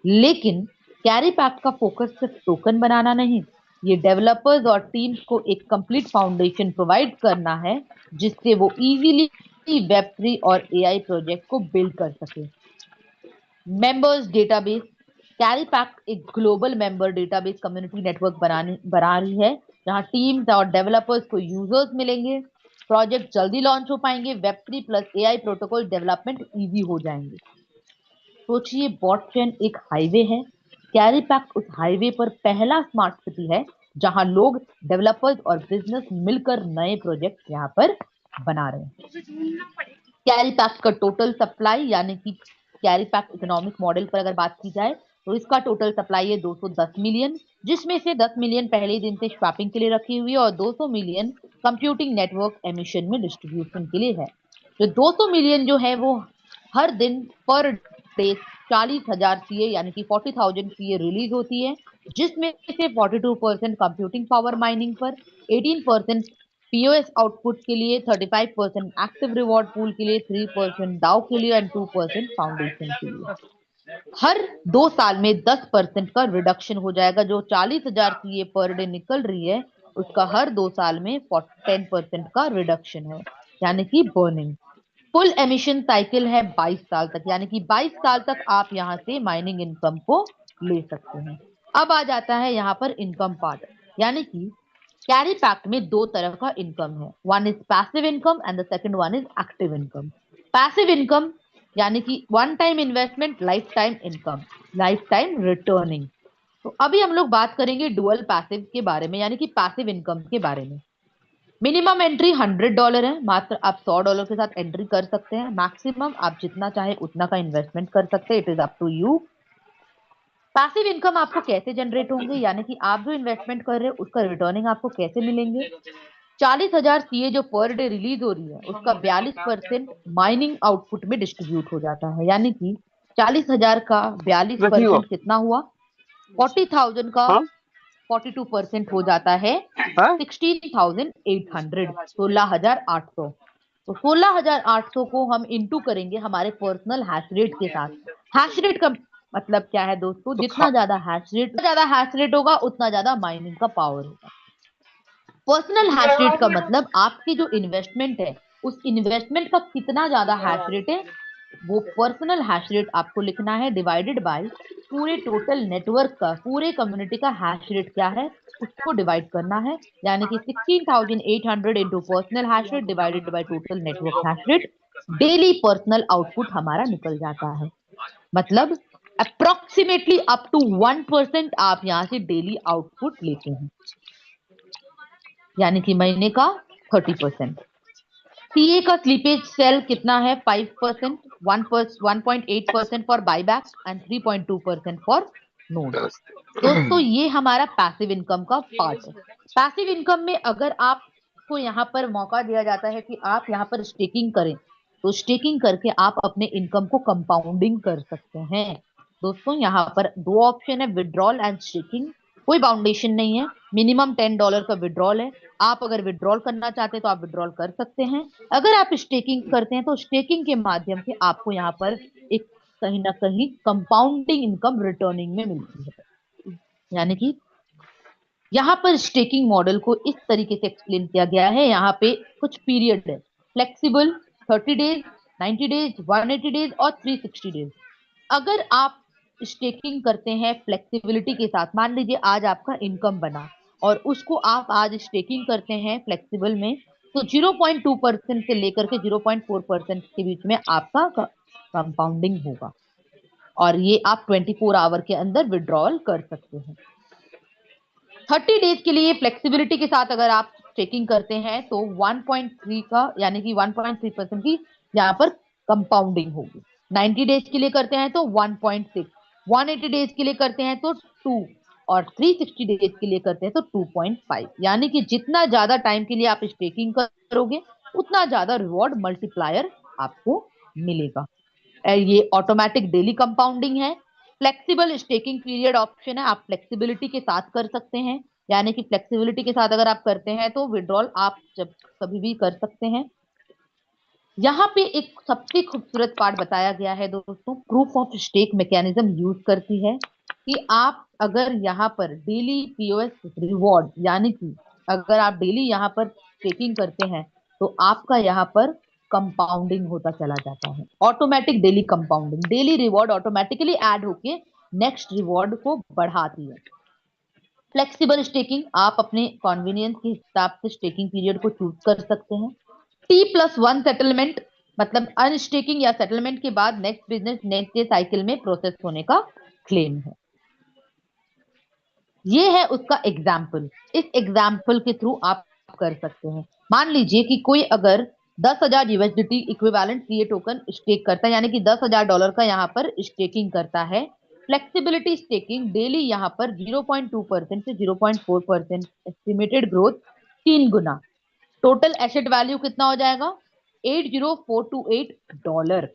लेकिन कैरीपैक का फोकस सिर्फ टोकन बनाना नहीं, ये डेवलपर्स और टीम्स को एक कंप्लीट फाउंडेशन प्रोवाइड करना है जिससे वो इजीली वेब3 और एआई प्रोजेक्ट को बिल्ड कर सके। मेंबर्स डेटाबेस, कैरीपैक एक global member database community network बना रही है जहां टीम्स और डेवलपर्स को यूजर्स मिलेंगे, प्रोजेक्ट जल्दी लॉन्च हो पाएंगे, Web3 plus AI protocol development easy हो जाएंगे। सोचिए बॉटचेन एक हाईवे है, कैरीपैक उस हाईवे पर पहला स्मार्ट सिटी है जहां लोग, डेवलपर्स और बिजनेस मिलकर नए प्रोजेक्ट यहां पर बना रहे हैं। कैरीपैक का टोटल सप्लाई यानी कि कैरीपैक इकोनॉमिक मॉडल पर अगर बात की जाए तो इसका टोटल सप्लाई है 210 मिलियन, जिसमें से 10 मिलियन पहले दिन से स्वैपिंग के लिए रखी हुई है और 200 मिलियन कंप्यूटिंग नेटवर्क एमिशन में डिस्ट्रीब्यूशन के लिए है। तो 200 मिलियन जो है वो हर दिन पर डे 40,000 सीए यानी कि 40,000 सीए रिलीज होती है, जिसमें से 42% कंप्यूटिंग पावर माइनिंग पर, 18% पीओएस आउटपुट के लिए, 35% एक्टिव रिवॉर्ड पूल के लिए, 3% डाउ के लिए एंड 2% फाउंडेशन के लिए। हर 2 साल में 10% का रिडक्शन हो जाएगा। जो 40,000 सीए पर डे निकल रही है उसका हर 2 साल में 10% का रिडक्शन है यानी कि बर्निंग। फुल एमिशन साइकिल है 22 साल तक यानी कि 22 साल तक आप यहां से माइनिंग इनकम को ले सकते हैं। अब आ जाता है यहां पर इनकम पार्ट यानी कि कैरी पैक में दो तरह का इनकम है, one is passive income and the second one is active income. Passive income यानी कि one time investment, life time income, life time returning. तो अभी हम लोग बात करेंगे डुअल पैसिव के बारे में, यानी कि पैसिव इनकम के बारे में। मिनिमम एंट्री $100 है, मात्र आप $100 के साथ एंट्री कर सकते हैं। मैक्सिमम आप जितना चाहे उतना का इन्वेस्टमेंट कर सकते हैं, it is up to you. Passive income आपको कैसे जनरेट होंगे, यानी कि आप जो इन्वेस्टमेंट कर रहे हैं उसका रिटर्निंग आपको कैसे मिलेंगे। 40,000 सीए जो पर डे रिलीज हो रही है उसका 42% माइनिंग आउटपुट में डिस्ट्रीब्यूट हो जाता है, यानी कि 40,000 का 42% कितना हुआ, 40,000 का 42% हो जाता है 16,800, 16,800। तो 16,800 को हम इंटू करेंगे हमारे पर्सनल हैश रेट के साथ। हैश रेट का मतलब क्या है दोस्तों, जितना ज्यादा हैश रेट होगा उतना ज्यादा माइनिंग का पावर होगा। पर्सनल हैश रेट का मतलब आपकी जो इन्वेस्टमेंट है उस इन्वेस्टमेंट का कितना ज्यादा हैश रेट है, वो पर्सनल हैश रेट आपको लिखना है डिवाइडेड बाय पूरे टोटल नेटवर्क का, पूरे कम्युनिटी का हैश रेट क्या है उसको डिवाइड करना है, यानी कि 16,800 into personal hash rate divided by total network hash rate. Daily personal output हमारा निकल जाता है, मतलब अप्रोक्सीमेटली अप टू 1% आप यहां से डेली आउटपुट लेते हैं, यानी कि महीने का 30%। सीए का स्लीपेज सेल कितना है 5%, 1.8% for buyback and 3.2% for node. दोस्तों ये हमारा पैसिव इनकम का पार्ट है। पैसिव इनकम में अगर आपको यहाँ पर मौका दिया जाता है कि आप यहाँ पर स्टेकिंग करें, तो स्टेकिंग करके आप अपने इनकम को कंपाउंडिंग कर सकते हैं। दोस्तों यहाँ पर दो ऑप्शन है, विड्रॉल एंड स्टेकिंग। कोई बाउंडेशन नहीं है, मिनिमम $10 का विड्रॉल है। आप अगर विड्रॉल करना चाहते हैं तो आप विड्रॉल कर सकते हैं। अगर आप स्टेकिंग करते हैं तो स्टेकिंग के माध्यम से आपको यहाँ पर एक कहीं ना कहीं कंपाउंडिंग इनकम रिटर्निंग में मिलती है, यानी कि यहाँ पर स्टेकिंग मॉडल को इस तरीके से एक्सप्लेन किया गया है। यहाँ पे कुछ पीरियड है, फ्लेक्सिबल 30 डेज, 90 डेज, 180 डेज और 360 डेज। अगर आप स्टेकिंग करते हैं फ्लेक्सिबिलिटी के साथ, मान लीजिए आज आपका इनकम बना और उसको आप आज स्टेकिंग करते हैं फ्लेक्सिबल में, तो 0.2% से लेकर के 0.4% के बीच में आपका कंपाउंडिंग होगा और ये आप 24 आवर के अंदर विड्रॉल कर सकते हैं। 30 डेज के लिए फ्लेक्सिबिलिटी के साथ अगर आप स्टेकिंग करते हैं तो 1.3 का यानी कि 1.3% की यहाँ पर कंपाउंडिंग होगी। 90 डेज के लिए करते हैं तो 1.6, 180 डेज के लिए करते हैं तो 2 और 360 डेज के लिए करते हैं तो 2.5, यानी कि जितना ज्यादा टाइम के लिए आप स्टेकिंग करोगे उतना ज्यादा रिवॉर्ड मल्टीप्लायर आपको मिलेगा। ये ऑटोमेटिक डेली कंपाउंडिंग है। फ्लेक्सिबल स्टेकिंग पीरियड ऑप्शन है, आप फ्लेक्सिबिलिटी के साथ कर सकते हैं, यानी कि फ्लेक्सिबिलिटी के साथ अगर आप करते हैं तो विड्रॉल आप जब कभी भी कर सकते हैं। यहाँ पे एक सबसे खूबसूरत पार्ट बताया गया है दोस्तों, proof of stake mechanism use करती है कि आप अगर यहाँ पर डेली पीओएस रिवॉर्ड, यानी कि अगर आप डेली यहाँ पर स्टेकिंग करते हैं तो आपका यहाँ पर कंपाउंडिंग होता चला जाता है, automatic daily compounding, daily reward automatically add होके नेक्स्ट रिवॉर्ड को बढ़ाती है। फ्लेक्सिबल स्टेकिंग, आप अपने कॉन्वीनियंस के हिसाब से स्टेकिंग पीरियड को चूज कर सकते हैं। T+1 सेटलमेंट मतलब अनस्टेकिंग या सेटलमेंट के बाद next business next day cycle में प्रोसेस होने का क्लेम है। ये है उसका एग्जाम्पल, इस एग्जाम्पल के थ्रू आप कर सकते हैं। मान लीजिए कि कोई अगर 10,000 USDT equivalent CA token stake करता है, यानी कि $10,000 का यहाँ पर स्टेकिंग करता है। फ्लेक्सिबिलिटी स्टेकिंग डेली यहाँ पर 0.2% से 0.4% एस्टिमेटेड ग्रोथ 3 गुना, टोटल एसेट वैल्यू कितना हो जाएगा $80,428।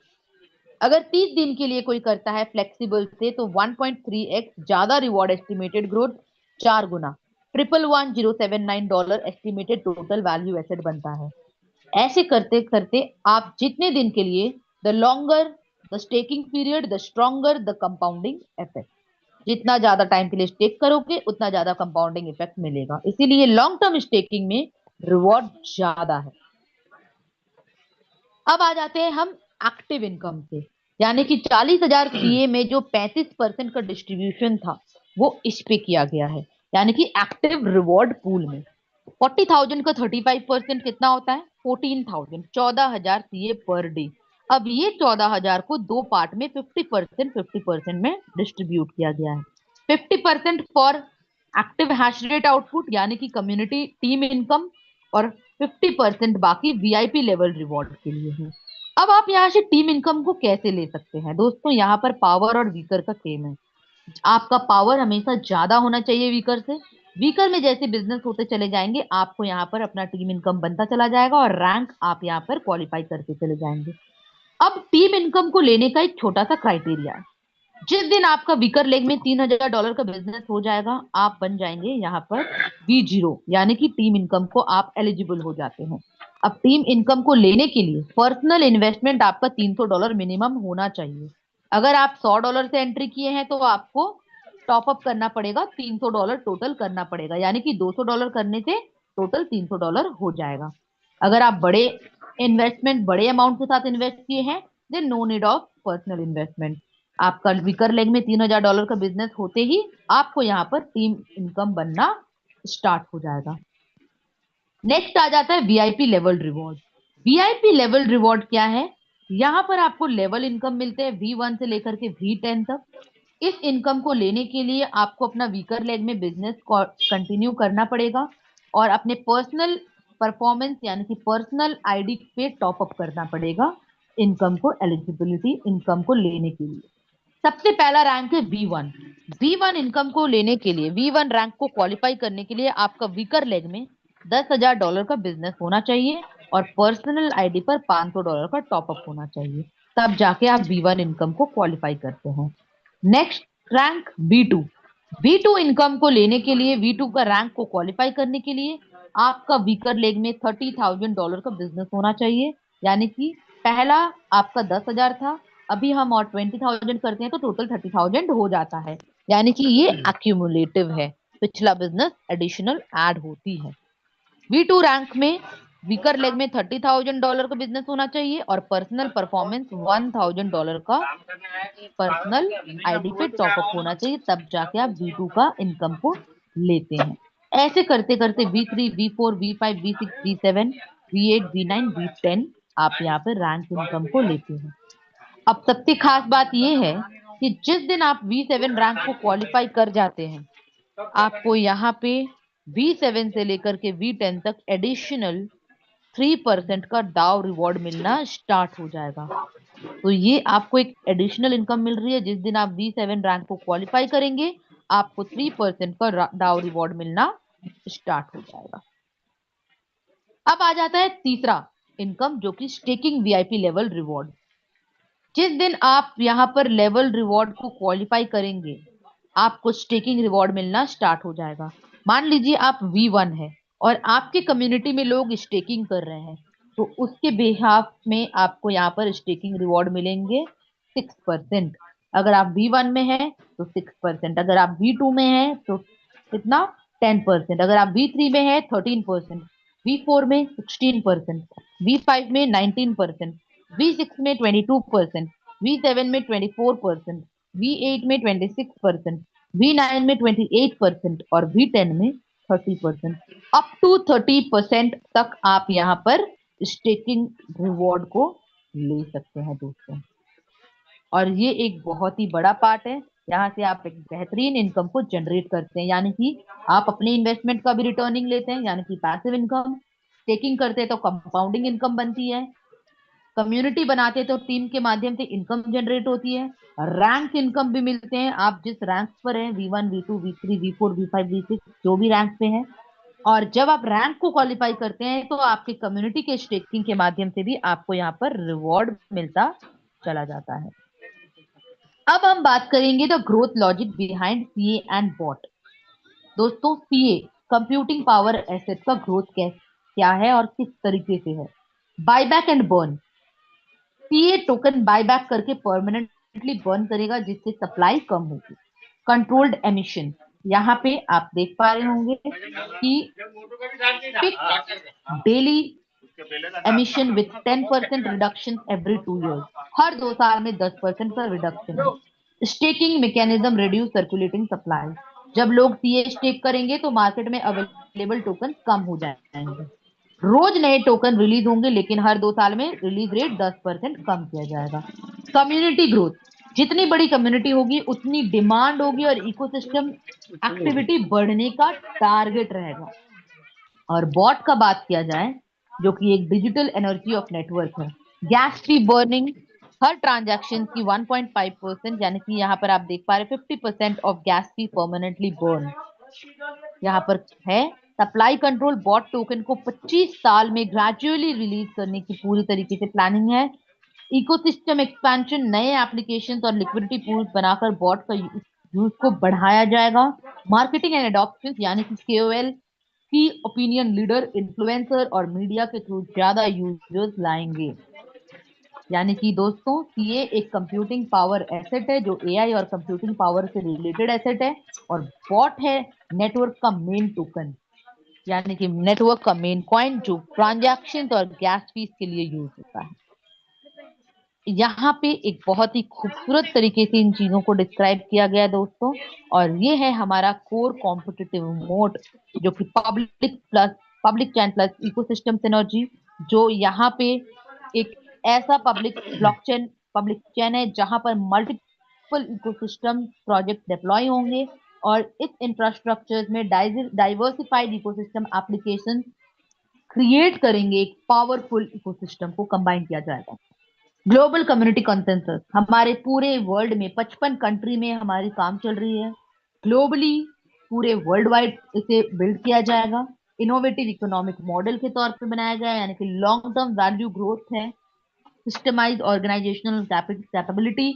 अगर 30 दिन के लिए कोई करता है फ्लेक्सिबल से तो 1.3x ज्यादा रिवॉर्ड, एस्टिमेटेड ग्रोथ 4 गुना, $111,079 एस्टिमेटेड टोटल वैल्यू एसेट बनता है। ऐसे करते करते आप जितने दिन के लिए, the longer the staking period the stronger the compounding effect, जितना ज्यादा टाइम के लिए स्टेक करोगे उतना ज्यादा कंपाउंडिंग इफेक्ट मिलेगा, इसीलिए लॉन्ग टर्म स्टेकिंग में रिवॉर्ड ज्यादा है। अब आ जाते हैं हम एक्टिव इनकम से, यानी कि 40,000 सीए में जो 35% का डिस्ट्रीब्यूशन था वो इस पे किया गया है, यानी कि एक्टिव रिवॉर्ड पूल में। 40,000 का 35% कितना होता है? 14,000, 14,000 सीए पर डे। अब ये 14,000 को दो पार्ट में 50% में डिस्ट्रीब्यूट किया गया है। 50% for active hash rate output यानी कि कम्युनिटी टीम इनकम, और 50% बाकी वीआईपी लेवल रिवॉर्ड के लिए है। अब आप यहाँ से टीम इनकम को कैसे ले सकते हैं दोस्तों? यहाँ पर पावर और वीकर का गेम है। आपका पावर हमेशा ज्यादा होना चाहिए वीकर से। वीकर में जैसे बिजनेस होते चले जाएंगे, आपको यहाँ पर अपना टीम इनकम बनता चला जाएगा और रैंक आप यहाँ पर क्वालिफाई करते चले जाएंगे। अब टीम इनकम को लेने का एक छोटा सा क्राइटेरिया है। जिस दिन आपका वीकर लेग में $3,000 का बिजनेस हो जाएगा, आप बन जाएंगे यहाँ पर V0, यानी कि टीम इनकम को आप एलिजिबल हो जाते हैं। अब टीम इनकम को लेने के लिए पर्सनल इन्वेस्टमेंट आपका $300 मिनिमम होना चाहिए। अगर आप $100 से एंट्री किए हैं तो आपको टॉप अप करना पड़ेगा, $300 टोटल करना पड़ेगा, यानी कि $200 करने से टोटल $300 हो जाएगा। अगर आप बड़े इन्वेस्टमेंट, बड़े अमाउंट के साथ इन्वेस्ट किए हैं, then no need of personal investment. आपका वीकर लेग में $3,000 का बिजनेस होते ही आपको यहाँ पर टीम इनकम बनना स्टार्ट हो जाएगा। नेक्स्ट आ जाता है VIP level reward. VIP level reward क्या है? यहाँ पर आपको लेवल इनकम मिलते हैं V1 से लेकर के V10 तक। इस इनकम को लेने के लिए आपको अपना वीकर लेग में बिजनेस कंटिन्यू करना पड़ेगा और अपने पर्सनल परफॉर्मेंस यानी कि पर्सनल आईडी पे टॉप अप करना पड़ेगा इनकम को, एलिजिबिलिटी इनकम को लेने के लिए। सबसे पहला रैंक है V1। V1 इनकम को लेने के लिए, V1 रैंक को क्वालिफाई करने के लिए आपका वीकर लेग में $10,000 का बिजनेस होना चाहिए और पर्सनल आईडी पर $500 का टॉपअप होना चाहिए, तब जाके आप V1 इनकम को क्वालिफाई करते हैं। Next rank B2। B2 income को लेने के लिए, V2 का रैंक को क्वालिफाई करने के लिए आपका वीकर लेग में $30,000 का बिजनेस होना चाहिए, यानी कि पहला आपका 10,000 था, अभी हम और 20,000 करते हैं तो टोटल 30,000 हो जाता है, यानी कि ये एक्यूमुलेटिव है, पिछला बिजनेस एडिशनल ऐड होती है। V2 रैंक में वीकर लेग में $30,000 का बिजनेस होना चाहिए और पर्सनल परफॉर्मेंस $1,000 का पर्सनल आईडी पे टॉपअप होना चाहिए, तब जाके आप V2 का इनकम को लेते हैं। ऐसे करते करते V3, V4, V5, V6, V7, V8, V9, V10 आप यहाँ पे रैंक इनकम को लेते हैं। अब सबसे खास बात यह है कि जिस दिन आप V7 रैंक को क्वालिफाई कर जाते हैं, आपको यहाँ पे V7 से लेकर के V10 तक एडिशनल 3% का डाउ रिवॉर्ड मिलना स्टार्ट हो जाएगा। तो ये आपको एक एडिशनल इनकम मिल रही है। जिस दिन आप V7 रैंक को क्वालिफाई करेंगे, आपको 3% का डाउ रिवॉर्ड मिलना स्टार्ट हो जाएगा। अब आ जाता है तीसरा इनकम, जो कि स्टेकिंग वीआईपी लेवल रिवॉर्ड। जिस दिन आप यहाँ पर लेवल रिवॉर्ड को क्वालिफाई करेंगे, आपको स्टेकिंग रिवॉर्ड मिलना स्टार्ट हो जाएगा। मान लीजिए आप V1 है और आपके कम्युनिटी में लोग स्टेकिंग कर रहे हैं, तो उसके बिहाफ में आपको यहाँ पर स्टेकिंग रिवॉर्ड मिलेंगे 6%। अगर आप V1 में हैं तो 6%, अगर आप V2 में हैं तो कितना, 10%, अगर आप V3 में हैं 13%, V4 में 16%, V5 में 19%, V6 में 22%, V7 में 24%, V8 में 26%, V9 में 28% और V10 में 30%। अप टू 30% तक आप यहाँ पर स्टेकिंग रिवॉर्ड को ले सकते हैं दोस्तों। और ये एक बहुत ही बड़ा पार्ट है, यहाँ से आप एक बेहतरीन इनकम को जनरेट करते हैं, यानी कि आप अपने इन्वेस्टमेंट का भी रिटर्निंग लेते हैं, यानी कि पैसिव इनकम। स्टेकिंग करते हैं तो कंपाउंडिंग इनकम बनती है। कम्युनिटी बनाते हैं तो टीम के माध्यम से इनकम जनरेट होती है। रैंक इनकम भी मिलते हैं, आप जिस रैंक पर हैं, V1, V2, V3, V4, V5, V6, जो भी रैंक पे हैं। और जब आप रैंक को क्वालिफाई करते हैं तो आपके कम्युनिटी के स्टेकिंग के माध्यम से भी आपको यहाँ पर रिवॉर्ड मिलता चला जाता है। अब हम बात करेंगे the growth logic behind CA and bot. दोस्तों, सीए कंप्यूटिंग पावर एसेट का ग्रोथ क्या है और किस तरीके से है? Buyback and burn. CA token buyback करके परमानेंटली बर्न करेगा, जिससे सप्लाई कम होगी। कंट्रोल्ड एमिशन, यहाँ पे आप देख पा रहे होंगे कि daily emission with 10% reduction every 2 years, हर 2 साल में 10% का रिडक्शन है। Staking mechanism reduce circulating supply, जब लोग सीए स्टेक करेंगे तो मार्केट में अवेलेबल टोकन कम हो जाएंगे। रोज नए टोकन रिलीज होंगे, लेकिन हर 2 साल में रिलीज रेट 10% कम किया जाएगा। कम्युनिटी ग्रोथ, जितनी बड़ी कम्युनिटी होगी उतनी डिमांड होगी और इकोसिस्टम एक्टिविटी बढ़ने का टारगेट रहेगा। और बॉट का बात किया जाए, जो कि एक डिजिटल एनर्जी ऑफ नेटवर्क है। गैस फी बर्निंग, हर ट्रांजैक्शन की 1.5%, यानी कि यहाँ पर आप देख पा रहे 50% of gas fee permanently burn यहाँ पर है। सप्लाई कंट्रोल, बॉट टोकन को 25 साल में ग्रेजुअली रिलीज करने की पूरी तरीके से प्लानिंग है। इकोसिस्टम एक्सपेंशन, नए एप्लीकेशंस और लिक्विडिटी पूल्स बनाकर बॉट का यूज को बढ़ाया जाएगा। मार्केटिंग एंड एडॉप्शन, यानी कि केओएल की ओपिनियन लीडर, इन्फ्लुएंसर और मीडिया के थ्रू ज्यादा यूजर्स लाएंगे। यानी कि दोस्तों, सीए एक कंप्यूटिंग पावर एसेट है जो एआई और कंप्यूटिंग पावर से रिलेटेड एसेट है, और बॉट है नेटवर्क का मेन टोकन, यानी कि नेटवर्क का मेन कॉइन जो ट्रांजैक्शन और गैस फीस के लिए यूज होता है। यहाँ पे एक बहुत ही खूबसूरत तरीके से इन चीजों को डिस्क्राइब किया गया है दोस्तों, और ये है हमारा कोर कॉम्पिटिटिव मोड, जो कि पब्लिक चैन प्लस इकोसिस्टम सिनर्जी, जो यहाँ पे एक ऐसा पब्लिक चैन है जहां पर मल्टीपल इकोसिस्टम प्रोजेक्ट डिप्लॉय होंगे, और इस इंफ्रास्ट्रक्चर में डाइवर्सिफाइड इकोसिस्टम एप्लीकेशन क्रिएट करेंगे। एक पावरफुल इकोसिस्टम को कंबाइन किया जाएगा। ग्लोबल कम्युनिटी कंसेंसस, हमारे पूरे वर्ल्ड में 55 कंट्री में हमारी काम चल रही है। ग्लोबली पूरे वर्ल्ड वाइड इसे बिल्ड किया जाएगा। इनोवेटिव इकोनॉमिक मॉडल के तौर पे बनाया गया है, यानी कि लॉन्ग टर्म वैल्यू ग्रोथ है, systemise organisational capability,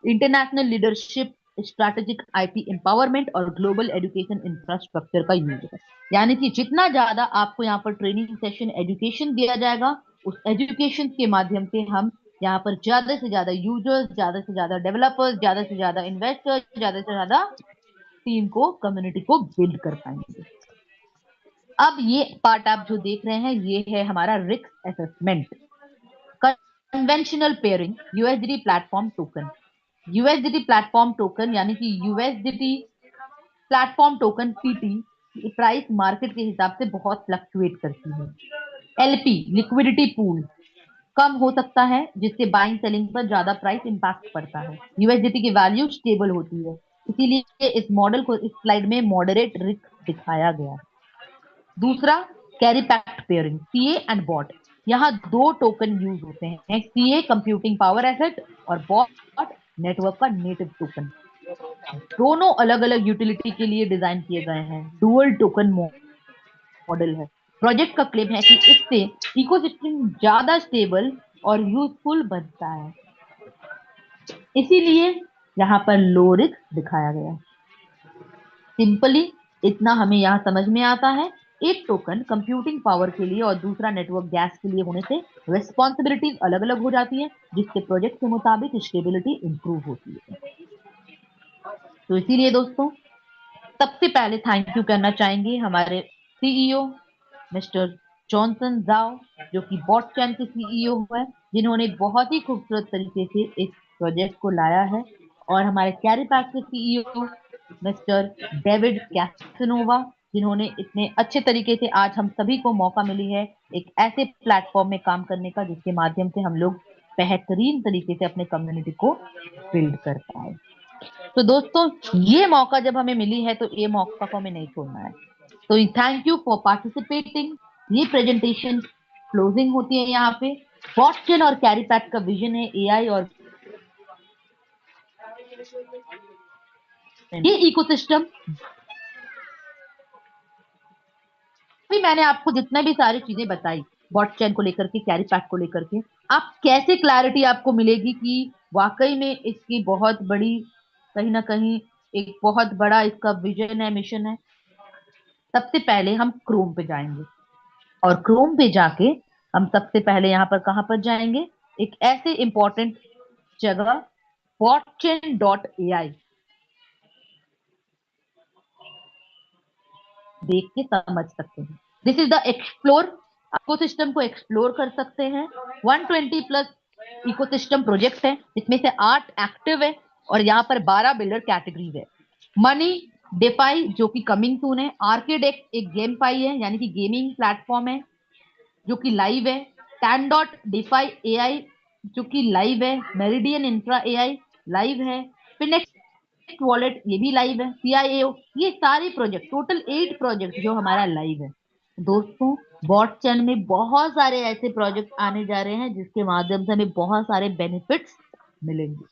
international leadership, strategic IT empowerment और ग्लोबल एजुकेशन इंफ्रास्ट्रक्चर का यूज है। यानी कि जितना ज्यादा आपको यहाँ पर ट्रेनिंग सेशन एजुकेशन दिया जाएगा, उस एजुकेशन के माध्यम से हम यहाँ पर ज्यादा से ज्यादा यूजर्स, ज्यादा से ज्यादा डेवलपर्स, ज्यादा से ज्यादा इन्वेस्टर्स, ज्यादा से ज्यादा टीम को, कम्युनिटी को बिल्ड कर पाएंगे। अब ये पार्ट आप जो देख रहे हैं, ये है हमारा risk assessment. Conventional pairing, USDT platform token. USDT platform token, यानी कि USDT platform token PT price market के हिसाब से बहुत फ्लक्चुएट करती है। एलपी, लिक्विडिटी पूल, कम हो सकता है, जिससे बाइंग सेलिंग पर ज्यादा प्राइस इंपैक्ट पड़ता है। यूएसडीटी की वैल्यू स्टेबल होती है, इसीलिए इस मॉडल को इस स्लाइड में मॉडरेट रिस्क दिखाया गया। दूसरा, carry pact pairing, CA and bot. यहाँ दो टोकन यूज होते हैं, सीए कंप्यूटिंग पावर एसेट और बॉट नेटवर्क का नेटिव टोकन। दोनों अलग अलग यूटिलिटी के लिए डिजाइन किए गए हैं, डुअल टोकन मॉडल है। प्रोजेक्ट का क्लेम है कि इससे इकोसिस्टम ज्यादा स्टेबल और यूजफुल बनता है, इसीलिए यहाँ पर लो रिस्क दिखाया गया। सिंपली इतना हमें यहाँ समझ में आता है, एक टोकन कंप्यूटिंग पावर के लिए और दूसरा नेटवर्क गैस के लिए होने से रिस्पॉन्सिबिलिटीज अलग अलग हो जाती है, जिससे प्रोजेक्ट के मुताबिक स्टेबिलिटी इंप्रूव होती है। तो इसीलिए दोस्तों, सबसे पहले थैंक यू करना चाहेंगे हमारे सीईओ मिस्टर जॉनसन जाओ, जो कि बॉटचैन के सीईओ है, जिन्होंने बहुत ही खूबसूरत तरीके से इस प्रोजेक्ट को लाया है, और हमारे कैरीपैक के सीईओ मिस्टर डेविड कैसनोवा, जिन्होंने इतने अच्छे तरीके से आज हम सभी को मौका मिली है एक ऐसे प्लेटफॉर्म में काम करने का, जिसके माध्यम से हम लोग बेहतरीन तरीके से अपने कम्युनिटी को बिल्ड कर पाए। तो दोस्तों, ये मौका जब हमें मिली है, तो ये मौका को हमें नहीं छोड़ना है। तो थैंक यू फॉर पार्टिसिपेटिंग। ये प्रेजेंटेशन क्लोजिंग होती है यहाँ पे। बॉटचेन और कैरीपैक का विजन है एआई और ये इकोसिस्टम। भी मैंने आपको जितना भी सारी चीजें बताई बॉटचेन को लेकर के, कैरीपैक को लेकर के, आप कैसे क्लैरिटी आपको मिलेगी कि वाकई में इसकी बहुत बड़ी, कहीं ना कहीं एक बहुत बड़ा इसका विजन है, मिशन है। सबसे पहले हम क्रोम पे जाएंगे, और क्रोम पे जाके हम सबसे पहले यहाँ पर कहां पर जाएंगे, एक ऐसे इंपॉर्टेंट जगह botchain.ai देख के समझ सकते हैं। This is the explore, ecosystem को एक्सप्लोर कर सकते हैं। 120 प्लस इकोसिस्टम प्रोजेक्ट है, इसमें से 8 एक्टिव है और यहाँ पर 12 बिल्डर कैटेगरीज है। मनी डेफाई जो कि कमिंग सून है, आर्किडेक्ट एक गेम पाई है यानी कि गेमिंग प्लेटफॉर्म है जो कि लाइव है, टैन डॉट डिफाई एआई जो कि लाइव है, मेरिडियन इंफ्रा एआई लाइव है, फिनेक्स वॉलेट ये भी लाइव है, सीआईएओ, ये सारे प्रोजेक्ट, टोटल 8 प्रोजेक्ट जो हमारा लाइव है। दोस्तों बॉट चैन में बहुत सारे ऐसे प्रोजेक्ट आने जा रहे हैं जिसके माध्यम से हमें बहुत सारे बेनिफिट्स मिलेंगे।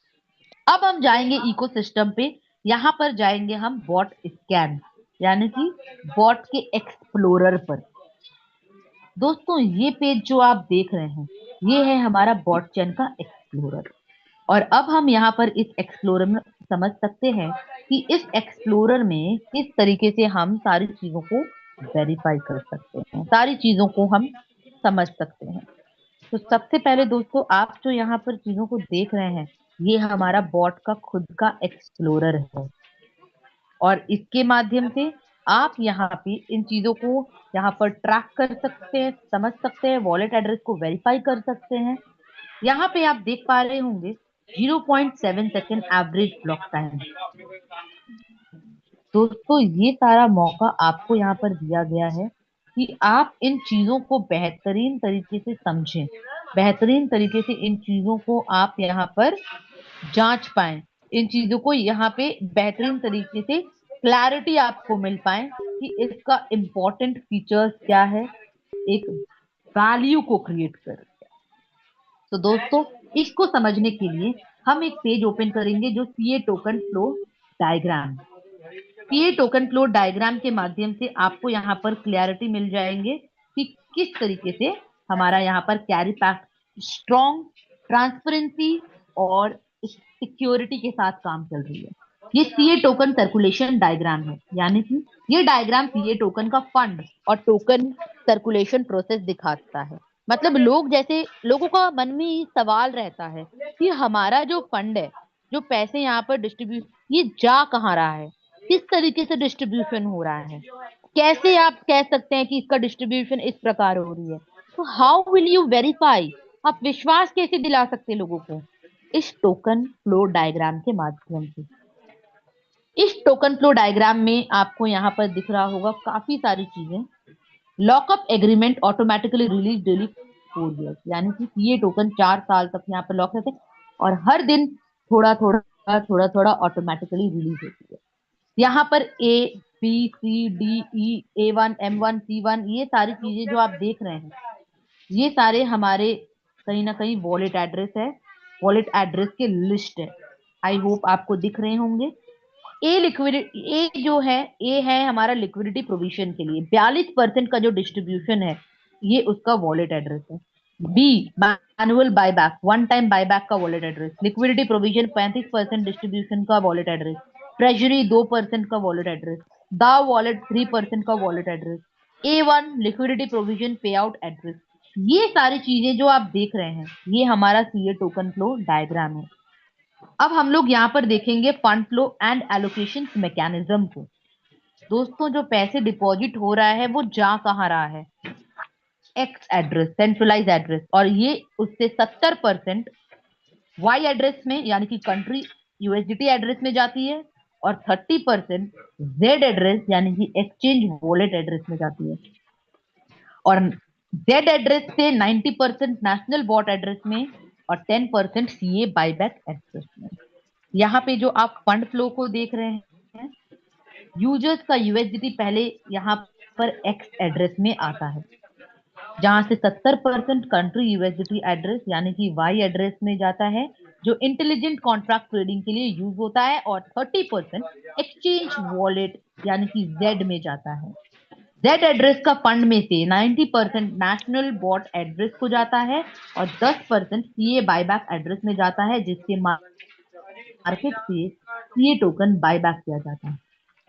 अब हम जाएंगे इकोसिस्टम पे, यहाँ पर जाएंगे हम बॉट स्कैन यानी कि बॉट के एक्सप्लोरर पर। दोस्तों ये पेज जो आप देख रहे हैं ये है हमारा बॉट चैन का एक्सप्लोरर। और अब हम यहाँ पर इस एक्सप्लोरर में समझ सकते हैं कि इस एक्सप्लोरर में किस तरीके से हम सारी चीजों को वेरीफाई कर सकते हैं, सारी चीजों को हम समझ सकते हैं। तो सबसे पहले दोस्तों आप जो यहाँ पर चीजों को देख रहे हैं ये हमारा बॉट का खुद का एक्सप्लोरर है और इसके माध्यम से आप यहाँ पे इन चीजों को यहाँ पर ट्रैक कर सकते हैं, समझ सकते हैं, वॉलेट एड्रेस को वेरीफाई कर सकते हैं। यहाँ पे आप देख पा रहे होंगे 0.7 सेकेंड एवरेज ब्लॉक टाइम। दोस्तों ये सारा मौका आपको यहाँ पर दिया गया है कि आप इन चीजों को बेहतरीन तरीके से समझें, बेहतरीन तरीके से इन चीजों को आप यहाँ पर जांच पाएं, इन चीजों को यहाँ पे बेहतरीन तरीके से क्लैरिटी आपको मिल पाए कि इसका इम्पोर्टेंट फीचर्स क्या है, एक वैल्यू को क्रिएट कर। तो दोस्तों इसको समझने के लिए हम एक पेज ओपन करेंगे जो CA token flow diagram. CA token flow diagram के माध्यम से आपको यहाँ पर क्लैरिटी मिल जाएंगे कि किस तरीके से हमारा यहाँ पर कैरी पैक स्ट्रॉन्ग, ट्रांसपेरेंसी और सिक्योरिटी के साथ काम चल रही है। ये सीए टोकन सर्कुलेशन डायग्राम है यानी कि ये डायग्राम सीए टोकन का फंड और टोकन सर्कुलेशन प्रोसेस दिखाता है। मतलब लोगों का मन में ये सवाल रहता है कि हमारा जो फंड है, जो पैसे यहाँ पर डिस्ट्रीब्यूट, ये जा कहाँ रहा है, किस तरीके से डिस्ट्रीब्यूशन हो रहा है, कैसे आप कह सकते हैं कि इसका डिस्ट्रीब्यूशन इस प्रकार हो रही है। तो हाउ विल यू वेरीफाई, आप विश्वास कैसे दिला सकते हैं लोगों को, इस टोकन फ्लो डायग्राम के माध्यम से। इस टोकन फ्लो डायग्राम में आपको यहाँ पर दिख रहा होगा काफी सारी चीजें। Lockup agreement automatically release daily 4 years, यानी कि ये टोकन 4 साल तक यहाँ पर लॉक रहते हैं और हर दिन थोड़ा थोड़ा ऑटोमेटिकली रिलीज होती है। यहाँ पर A B C D E A1 M1 C1 ये सारी चीजें जो आप देख रहे हैं ये सारे हमारे कहीं ना कहीं वॉलेट एड्रेस है, वॉलेट एड्रेस के लिस्ट है। आई होप आपको दिख रहे होंगे। ए है हमारा लिक्विडिटी प्रोविजन के लिए 42% का जो डिस्ट्रीब्यूशन है ये उसका वॉलेट एड्रेस है। B manual buyback, one time buyback का wallet address, liquidity provision 35% distribution का वॉलेट एड्रेस, ट्रेजरी 2% का वॉलेट एड्रेस, द वॉलेट 3% का wallet address, A1 liquidity provision pay out address. ये सारी चीजें जो आप देख रहे हैं ये हमारा सीए टोकन फ्लो डायग्राम है। अब हम लोग यहाँ पर देखेंगे fund flow and allocation mechanism को। दोस्तों जो पैसे डिपॉजिट हो रहा है वो जा कहाँ रहा है, एक्स एड्रेस, सेंट्रलाइज एड्रेस, और ये उससे 70% वाई एड्रेस में यानी कि कंट्री यूएसडीटी एड्रेस में जाती है और 30% जेड एड्रेस यानी कि एक्सचेंज वॉलेट एड्रेस में जाती है और जेड एड्रेस से 90% नेशनल बॉट एड्रेस में और 10% सीए बायबैक एड्रेस में। यहाँ पे जो आप फंड फ्लो को देख रहे हैं, यूजर्स का यूएसडीटी पहले यहाँ पर एक्स एड्रेस में आता है जहां से 70% कंट्री यूएसडीटी एड्रेस यानी कि वाई एड्रेस में जाता है जो इंटेलिजेंट कॉन्ट्रैक्ट ट्रेडिंग के लिए यूज होता है और 30% एक्सचेंज वॉलेट यानी कि जेड में जाता है। जेड एड्रेस का फंड में से 90% नेशनल बॉट एड्रेस को जाता है और 10% सीए बायबैक एड्रेस में जाता है जिसके मार्केट से सीए टोकन बायबैक किया जाता है।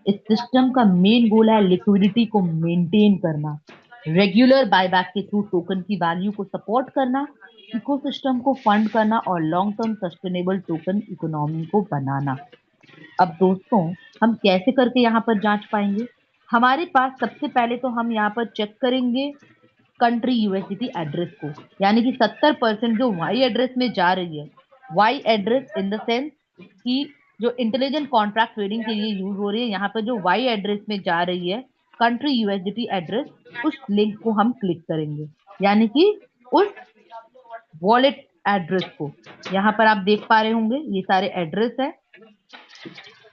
इस सिस्टम का मेन गोल है लिक्विडिटी को मेंटेन करना, रेगुलर बायबैक के थ्रू टोकन की वैल्यू को सपोर्ट करना, इकोसिस्टम को फंड करना और long term sustainable token economy को बनाना। अब दोस्तों हम कैसे करके यहाँ पर जांच पाएंगे, हमारे पास सबसे पहले तो हम यहाँ पर चेक करेंगे कंट्री यूएसडीटी एड्रेस को, यानी कि 70% जो वाई एड्रेस में जा रही है, Y address in the sense कि जो इंटेलिजेंट कॉन्ट्रैक्ट ट्रेडिंग के लिए यूज हो रही है, यहाँ पर जो वाई एड्रेस में जा रही है कंट्री यूएसडीटी एड्रेस, उस लिंक को हम क्लिक करेंगे, यानी कि उस वॉलेट एड्रेस को। यहाँ पर आप देख पा रहे होंगे ये सारे एड्रेस है।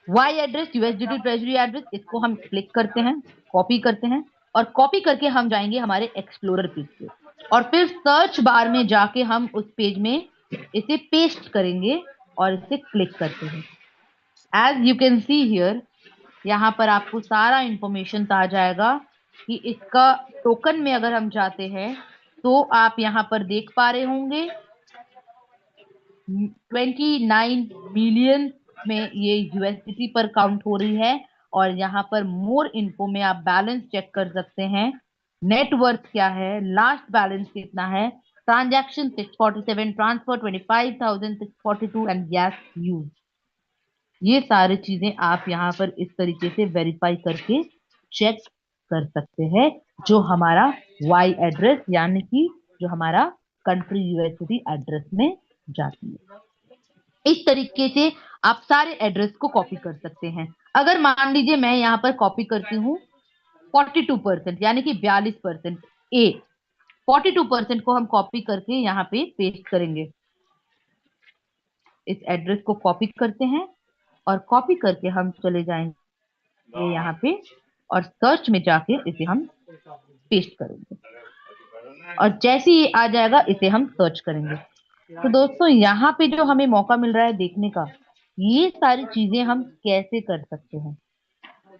Y address, USDT treasury address, इसको हम क्लिक करते हैं, कॉपी करते हैं, और कॉपी करके हम जाएंगे हमारे एक्सप्लोरर पेज पे, और फिर सर्च बार में जाके हम उस पेज में इसे पेस्ट करेंगे और इसे क्लिक करते हैं। As you can see here, यहाँ पर आपको सारा इंफॉर्मेशन आ जाएगा कि इसका टोकन में अगर हम जाते हैं तो आप यहाँ पर देख पा रहे होंगे 29 मिलियन में ये यूएसडीटी पर काउंट हो रही है। और यहाँ पर मोर इन्फो में आप बैलेंस चेक कर सकते हैं, नेटवर्थ क्या है, लास्ट बैलेंस कितना है, transaction 647, transfer 25,642 and gas use. ये सारी चीजें आप यहाँ पर इस तरीके से वेरीफाई करके चेक कर सकते हैं, जो हमारा वाई एड्रेस यानी कि जो हमारा कंट्री यूएसडी एड्रेस में जाती है। इस तरीके से आप सारे एड्रेस को कॉपी कर सकते हैं। अगर मान लीजिए मैं यहाँ पर कॉपी करती हूँ 42%, यानी कि 42%, ए 42% को हम कॉपी करके यहाँ पे पेस्ट करेंगे। इस एड्रेस को कॉपी करते हैं और कॉपी करके हम चले जाएंगे यहाँ पे और सर्च में जाके इसे हम पेस्ट करेंगे, और जैसे ही आ जाएगा इसे हम सर्च करेंगे। तो दोस्तों यहाँ पे जो हमें मौका मिल रहा है देखने का, ये सारी चीजें हम कैसे कर सकते हैं।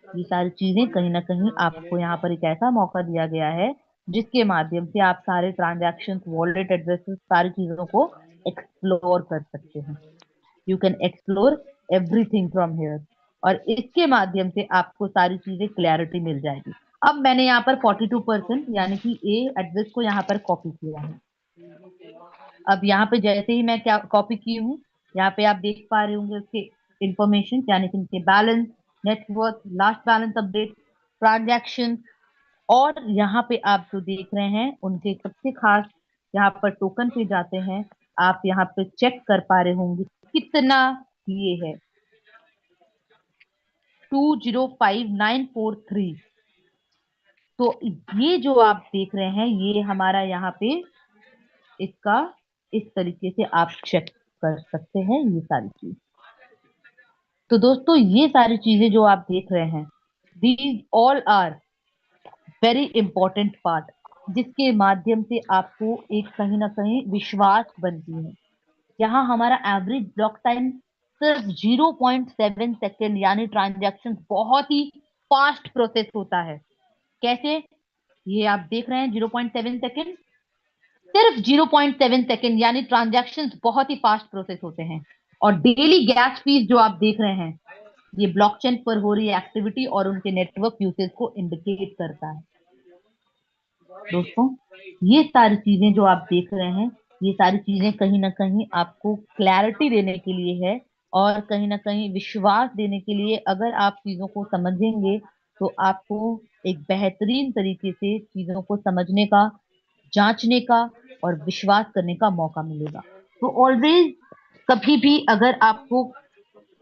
ये सारी चीजें कहीं ना कहीं आपको यहाँ पर एक ऐसा मौका दिया गया है जिसके माध्यम से आप सारे ट्रांजैक्शंस, वॉलेट एड्रेसेस, सारी चीजों को एक्सप्लोर कर सकते हैं। You can explore everything from here, और इसके माध्यम से आपको सारी चीजें क्लैरिटी मिल जाएगी। अब मैंने यहाँ पर 42% यानी कि ए एड्रेस को यहाँ पर कॉपी किया है। अब यहाँ पे जैसे ही मैं क्या कॉपी की हूँ, यहाँ पे आप देख पा रहे होंगे उसके इंफॉर्मेशन, यानी कि उनके balance, network, last balance update, transaction, और यहाँ पे आप जो देख रहे हैं उनके सबसे खास, यहाँ पर टोकन पे जाते हैं, आप यहाँ पे चेक कर पा रहे होंगे कितना ये है, 205943। तो ये जो आप देख रहे हैं ये हमारा यहाँ पे इसका इस तरीके से आप चेक कर सकते हैं ये सारी चीज। तो दोस्तों ये सारी चीजें जो आप देख रहे हैं, these all are very important part, जिसके माध्यम से आपको एक कहीं ना कहीं विश्वास बनती है। यहाँ हमारा एवरेज ब्लॉक टाइम सिर्फ 0.7 सेकेंड, यानी ट्रांजैक्शन बहुत ही फास्ट प्रोसेस होता है। कैसे? ये आप देख रहे हैं 0.7 सेकेंड, सिर्फ 0.7 सेकेंड, यानी ट्रांजैक्शंस बहुत ही फास्ट प्रोसेस होते हैं। और डेली गैस फीस जो आप देख रहे हैं, ये ब्लॉकचेन पर हो रही एक्टिविटी और उनके नेटवर्क यूसेज को इंडिकेट करता है। दोस्तों ये सारी चीजें जो आप देख रहे हैं, ये सारी चीजें कहीं ना कहीं आपको क्लैरिटी देने के लिए है, और कहीं ना कहीं विश्वास देने के लिए। अगर आप चीजों को समझेंगे तो आपको एक बेहतरीन तरीके से चीजों को समझने का, जांचने का और विश्वास करने का मौका मिलेगा। तो ऑलवेज, कभी भी अगर आपको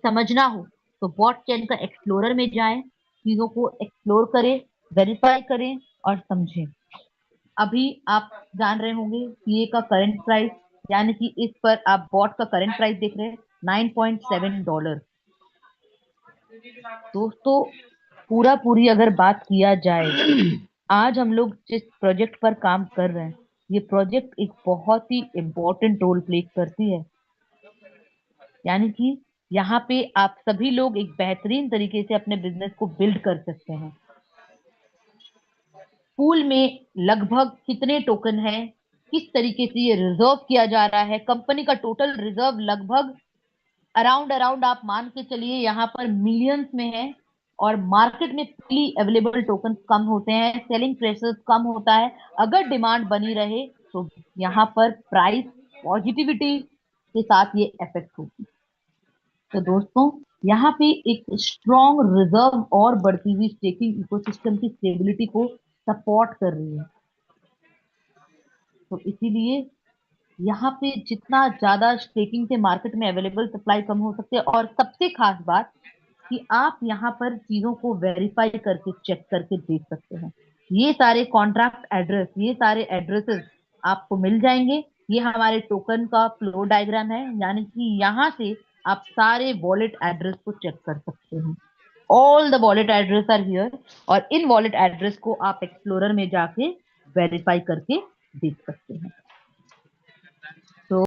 समझना हो तो बॉटचेन का एक्सप्लोरर में जाएं, चीजों को एक्सप्लोर करें, वेरीफाई करें और समझें। अभी आप जान रहे होंगे सीए का करंट प्राइस, यानी कि इस पर आप बॉट का करंट प्राइस देख रहे हैं $9.7। दोस्तों पूरी अगर बात किया जाए, आज हम लोग जिस प्रोजेक्ट पर काम कर रहे हैं, ये प्रोजेक्ट एक बहुत ही इंपॉर्टेंट रोल प्ले करती है। यानी कि यहाँ पे आप सभी लोग एक बेहतरीन तरीके से अपने बिजनेस को बिल्ड कर सकते हैं। पूल में लगभग कितने टोकन हैं, किस तरीके से ये रिजर्व किया जा रहा है, कंपनी का टोटल रिजर्व लगभग अराउंड आप मान के चलिए यहाँ पर मिलियंस में है। और मार्केट में फ्रीली अवेलेबल टोकन कम होते हैं, सेलिंग प्रेशर कम होता है। अगर डिमांड बनी रहे तो यहाँ पर प्राइस पॉजिटिविटी के साथ ये इफेक्ट होगी। तो दोस्तों यहाँ पे एक स्ट्रॉन्ग रिजर्व और बढ़ती हुई स्टेकिंग इकोसिस्टम की स्टेबिलिटी को सपोर्ट कर रही है। तो इसीलिए यहाँ पे जितना ज्यादा स्टेकिंग से मार्केट में अवेलेबल सप्लाई कम हो सकती है, और सबसे खास बात कि आप यहाँ पर चीजों को वेरीफाई करके चेक करके देख सकते हैं। ये सारे कॉन्ट्रैक्ट एड्रेस, ये सारे एड्रेसेस आपको मिल जाएंगे। ये हमारे टोकन का फ्लो डायग्राम है, यानी कि यहाँ से आप सारे वॉलेट एड्रेस को चेक कर सकते हैं। All the wallet address are here, और इन वॉलेट एड्रेस को आप एक्सप्लोरर में जाके वेरीफाई करके देख सकते हैं।